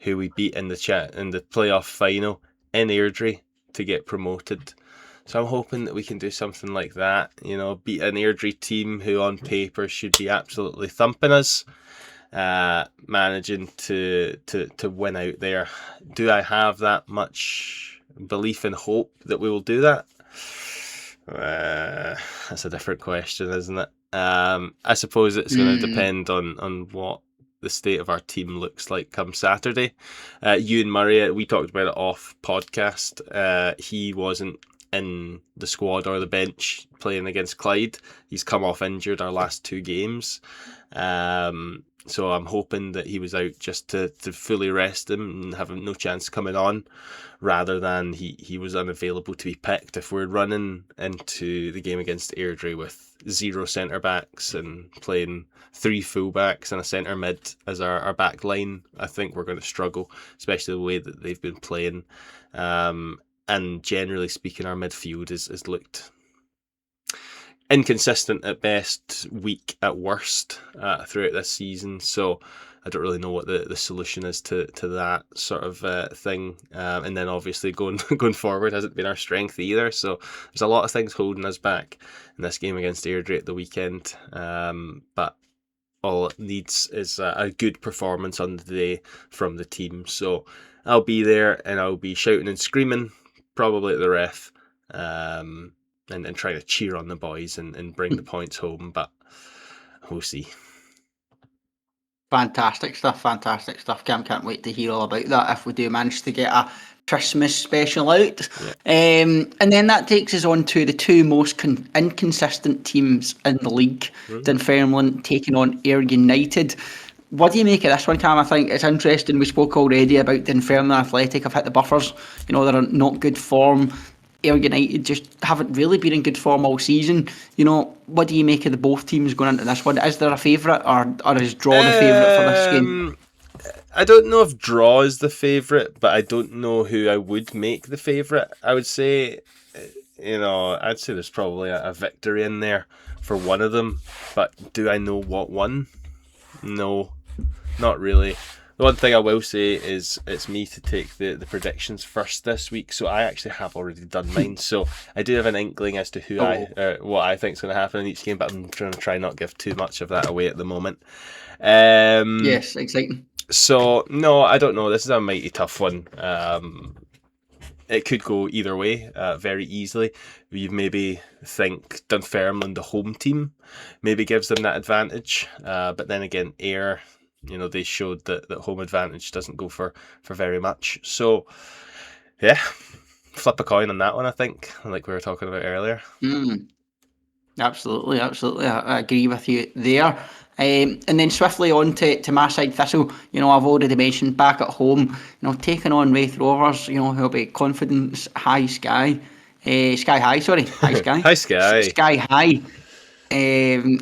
who we beat in the playoff final in Airdrie to get promoted. So I'm hoping that we can do something like that, beat an Airdrie team who on paper should be absolutely thumping us, managing to win out there. Do I have that much belief and hope that we will do that? That's a different question, isn't it? I suppose it's going to depend on what the state of our team looks like come Saturday. Ewan Murray, we talked about it off podcast. He wasn't in the squad or the bench playing against Clyde. He's come off injured our last 2 games. So I'm hoping that he was out just to fully rest him and have him no chance coming on, rather than he was unavailable to be picked. If we're running into the game against Airdrie with 0 centre backs and playing 3 full backs and a centre mid as our back line, I think we're going to struggle, especially the way that they've been playing. And generally speaking, our midfield has looked inconsistent at best, weak at worst throughout this season. So I don't really know what the solution is to that sort of thing. And then obviously going forward hasn't been our strength either. So there's a lot of things holding us back in this game against Airdrie at the weekend. But all it needs is a good performance on the day from the team. So I'll be there and I'll be shouting and screaming, probably at the ref. And try to cheer on the boys and bring the points home, but we'll see. Fantastic stuff, Cam. Can't wait to hear all about that if we do manage to get a Christmas special out. And then that takes us on to the 2 most inconsistent teams in the league. Dunfermline taking on Ayr United. What do you make of this one, Cam? I think it's interesting. We spoke already about Dunfermline Athletic have hit the buffers. They're in not good form. Ayr United just haven't really been in good form all season. What do you make of the both teams going into this one? Is there a favourite, or is draw the favourite for this game? I don't know if draw is the favourite, but I don't know who I would make the favourite. I would say, I'd say there's probably a victory in there for one of them, but do I know what one? No, not really. The one thing I will say is it's me to take the predictions first this week, so I actually have already done mine. So I do have an inkling as to who what I think is going to happen in each game, but I'm going to try not give too much of that away at the moment. Yes, exciting. So no, I don't know. This is a mighty tough one. It could go either way very easily. You maybe think Dunfermline, the home team, maybe gives them that advantage, but then again, Ayr, they showed that home advantage doesn't go for very much. So Yeah, flip a coin on that one, I think, like we were talking about earlier. Absolutely, absolutely. I agree with you there. And then swiftly on to my side, Thistle. I've already mentioned back at home, taking on Wraith Rovers, who'll be confidence high sky. Sky high, sorry. High sky. Hi, Sky. Sky high.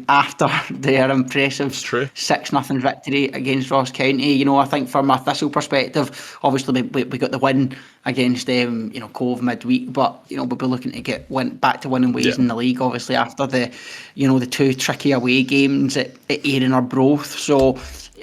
After their impressive It's true. 6-0 victory against Ross County. I think from a Thistle perspective, obviously we got the win against Cove midweek, but we'll be looking to went back to winning ways Yeah. in the league, obviously after the two tricky away games at Ayr and Arbroath. So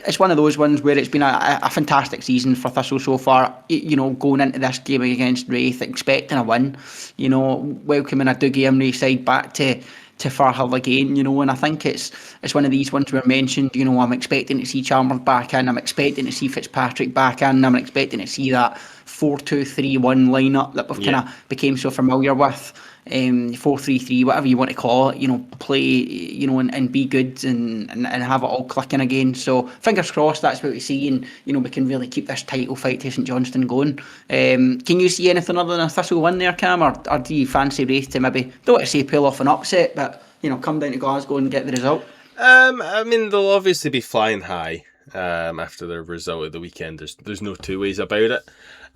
it's one of those ones where it's been a fantastic season for Thistle so far. Going into this game against Wraith, expecting a win. Welcoming a Dougie Emery side back to Firhill again, and I think it's one of these ones where mentioned, I'm expecting to see Chalmers back in, I'm expecting to see Fitzpatrick back in, I'm expecting to see that 4-2-3-1 lineup that we've kind of became so familiar with, 4-3-3, whatever you want to call it, play, and be good and have it all clicking again. So fingers crossed that's what we see, and we can really keep this title fight to St Johnstone going. Can you see anything other than a Thistle win there, Cam, or do you fancy Wraith to maybe, don't want to say pull off an upset, but come down to Glasgow and get the result? I mean, they'll obviously be flying high after the result of the weekend. There's no two ways about it.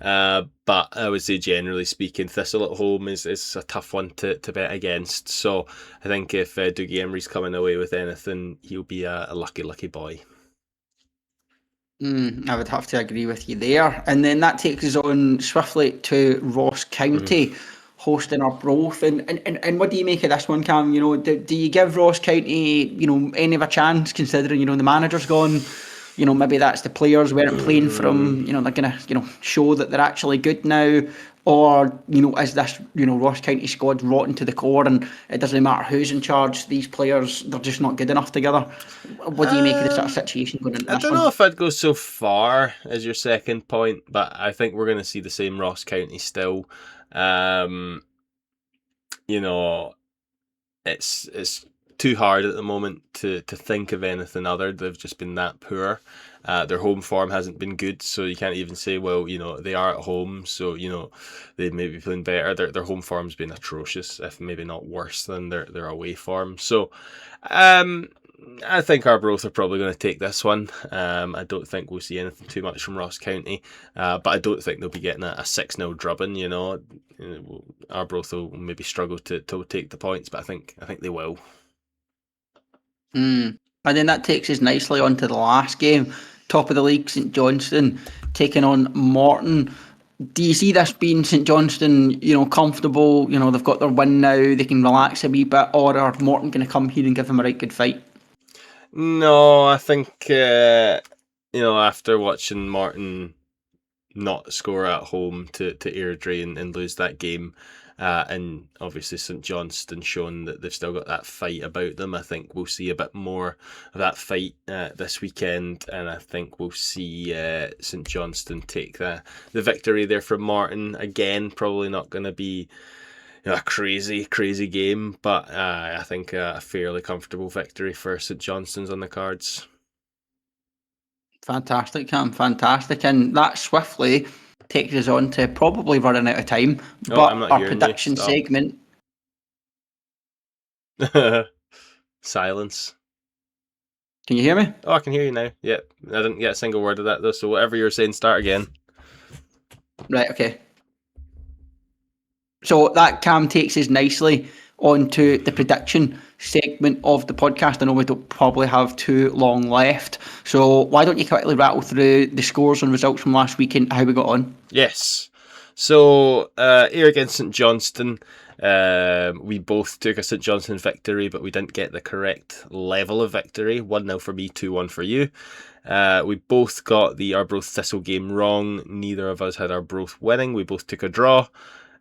But I would say, generally speaking, Thistle at home is a tough one to bet against. So I think if Dougie Emery's coming away with anything, he'll be a lucky boy. I would have to agree with you there. And then that takes us on swiftly to Ross County hosting Arbroath. And what do you make of this one, Cam? Do you give Ross County, any of a chance, considering, the manager's gone? Maybe that's the players weren't playing for him. They're going to, show that they're actually good now. Or, is this, Ross County squad rotten to the core and it doesn't matter who's in charge, these players, they're just not good enough together? What do you make of this sort of situation going into I this don't one? know if I'd go so far as your second point, but I think we're going to see the same Ross County still. It's too hard at the moment to think of anything other. They've just been that poor. Their home form hasn't been good, so you can't even say, well, they are at home, so they may be playing better. Their home form's been atrocious, if maybe not worse than their away form. So I think Arbroath are probably going to take this one. I don't think we'll see anything too much from Ross County, but I don't think they'll be getting a 6-0 drubbing. Arbroath will maybe struggle to take the points, but I think they will. And then that takes us nicely on to the last game. Top of the league, St Johnstone taking on Morton. Do you see this being St Johnstone, comfortable? They've got their win now, they can relax a wee bit, or are Morton going to come here and give them a right good fight? No, I think, after watching Morton not score at home to Airdrie and lose that game, and obviously St Johnstone showing that they've still got that fight about them, I think we'll see a bit more of that fight this weekend, and I think we'll see St Johnstone take the victory there from Morton. Again, probably not going to be a crazy game, but I think a fairly comfortable victory for St Johnstone's on the cards. Fantastic, Cam, fantastic. And that swiftly takes us on to probably running out of time, but our prediction segment. Silence. Can you hear me? Oh, I can hear you now. Yeah, I didn't get a single word of that though, so whatever you're saying, start again. Right, okay. So that, Cam, takes us nicely onto the prediction segment of the podcast. I know we don't probably have too long left, so why don't you quickly rattle through the scores and results from last week and how we got on? Yes. So, here against St Johnstone, we both took a St Johnstone victory, but we didn't get the correct level of victory. 1-0 for me, 2-1 for you. We both got the Arbroath Thistle game wrong. Neither of us had Arbroath winning. We both took a draw.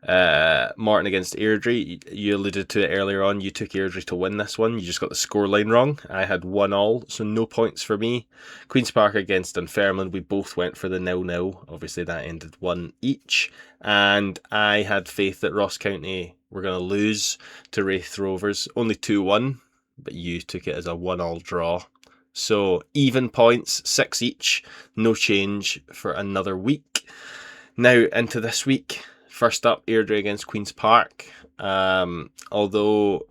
Morton against Airdrie, you alluded to it earlier on, you took Airdrie to win this one, you just got the scoreline wrong. I had 1-1, so no points for me. Queen's Park against Dunfermline, we both went for the 0-0, obviously that ended 1 each, and I had faith that Ross County were going to lose to Wraith Rovers, only 2-1, but you took it as a 1-1 draw. So even points, 6 each, no change for another week. Now, into this week. First up, Airdrie against Queen's Park. Although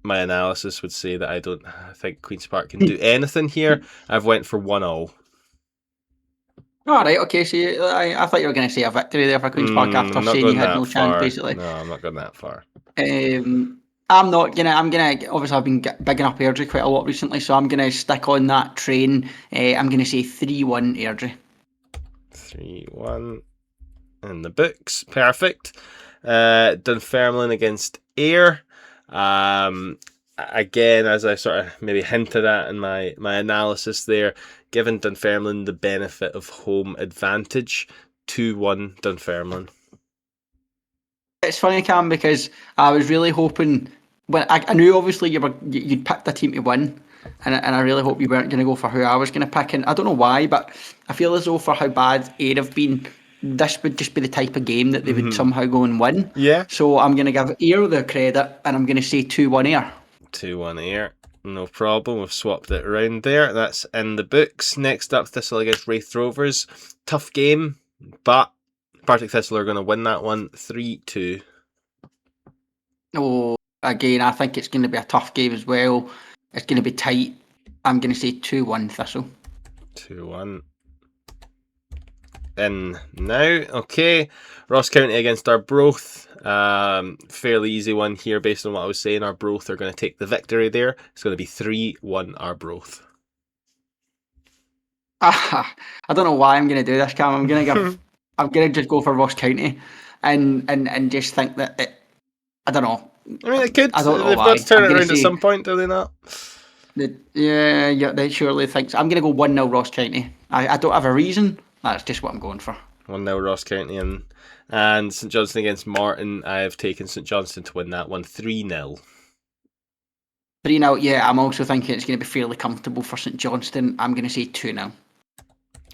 my analysis would say that I don't think Queen's Park can do anything here, I've went for 1-0. All right, okay. So I thought you were going to say a victory there for Queen's Park after I'm not saying going you had that no chance, far. basically. No, I'm not going that far. I'm not gonna. I'm gonna. Obviously, I've been bigging up Airdrie quite a lot recently, so I'm gonna stick on that train. I'm gonna say 3-1 Airdrie. 3-1 in the books. Perfect. Dunfermline against Ayr. Again, as I sort of maybe hinted at in my analysis there, given Dunfermline the benefit of home advantage, 2-1 Dunfermline. It's funny, Cam, because I was really hoping when I knew obviously you'd picked a team to win, and I really hope you weren't going to go for who I was going to pick. And I don't know why, but I feel as though for how bad Ayr have been, this would just be the type of game that they would somehow go and win. Yeah. So I'm going to give Ayr the credit, and I'm going to say 2-1 Ayr. 2-1 Ayr. No problem. We've swapped it around there. That's in the books. Next up, Thistle against Wraith Rovers. Tough game, but Partick Thistle are going to win that one 3-2. Oh, again, I think it's going to be a tough game as well. It's going to be tight. I'm going to say 2-1 Thistle. 2-1. In now. Okay. Ross County against Arbroath. Fairly easy one here based on what I was saying. Arbroath are going to take the victory there. It's going to be 3-1 Arbroath. I don't know why I'm going to do this, Cam. I'm going to just go for Ross County, and just think that I don't know. I mean, it could. I don't know They've why. got to turn I'm it gonna around at say- some point, do they not? Yeah, they surely think so. I'm going to go 1-0 Ross County. I don't have a reason. That's just what I'm going for. 1-0 Ross County and St Johnstone against Martin. I have taken St Johnstone to win that one 3-0. 3-0, yeah, I'm also thinking it's going to be fairly comfortable for St Johnstone. I'm going to say 2-0.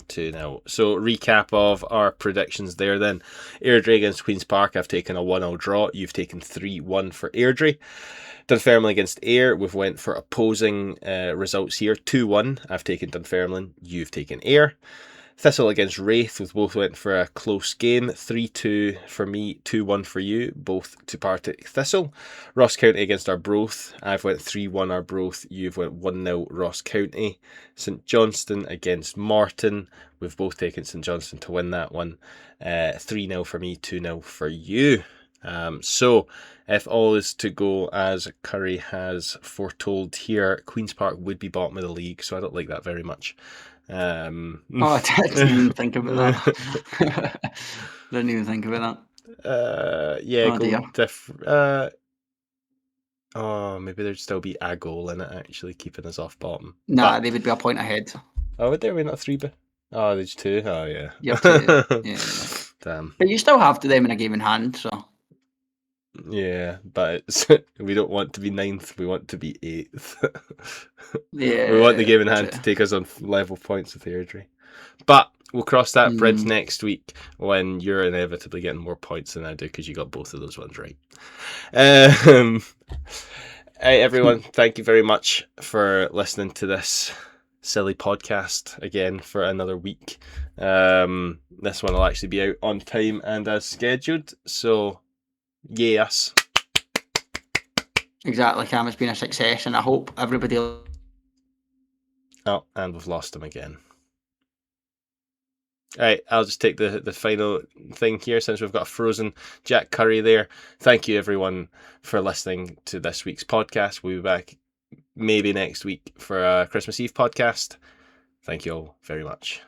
2-0. So recap of our predictions there then. Airdrie against Queen's Park, I've taken a 1-0 draw. You've taken 3-1 for Airdrie. Dunfermline against Ayr, we've went for opposing results here. 2-1, I've taken Dunfermline. You've taken Ayr. Thistle against Wraith, we both went for a close game. 3-2 for me, 2-1 for you, both to Partick Thistle. Ross County against Arbroath, I've went 3-1 Arbroath, you've went 1-0 Ross County. St Johnstone against Martin, we've both taken St Johnstone to win that one. 3-0 for me, 2-0 for you. So, if all is to go as Curry has foretold here, Queen's Park would be bottom of the league, so I don't like that very much. I didn't even think about that. Didn't even think about that. Yeah, Oh, dear. Maybe there'd still be a goal in it actually keeping us off bottom. Nah, they would be a point ahead. Oh, would there be not 3? Oh, there's 2. Oh, yeah. You're 2. Yeah. Damn. But you still have to them in a game in hand, so. Yeah, but we don't want to be 9th. We want to be 8th. Yeah. We want the game in hand true. to take us on level points with Airdrie. But we'll cross that bridge Mm. next week when you're inevitably getting more points than I do because you got both of those ones right. Hey, everyone, thank you very much for listening to this silly podcast again for another week. This one will actually be out on time and as scheduled, so yes. Exactly, Cam. It's been a success, and I hope everybody. Oh, and we've lost him again. Alright, I'll just take the final thing here since we've got a frozen Jack Curry there. Thank you everyone for listening to this week's podcast. We'll be back maybe next week for a Christmas Eve podcast. Thank you all very much.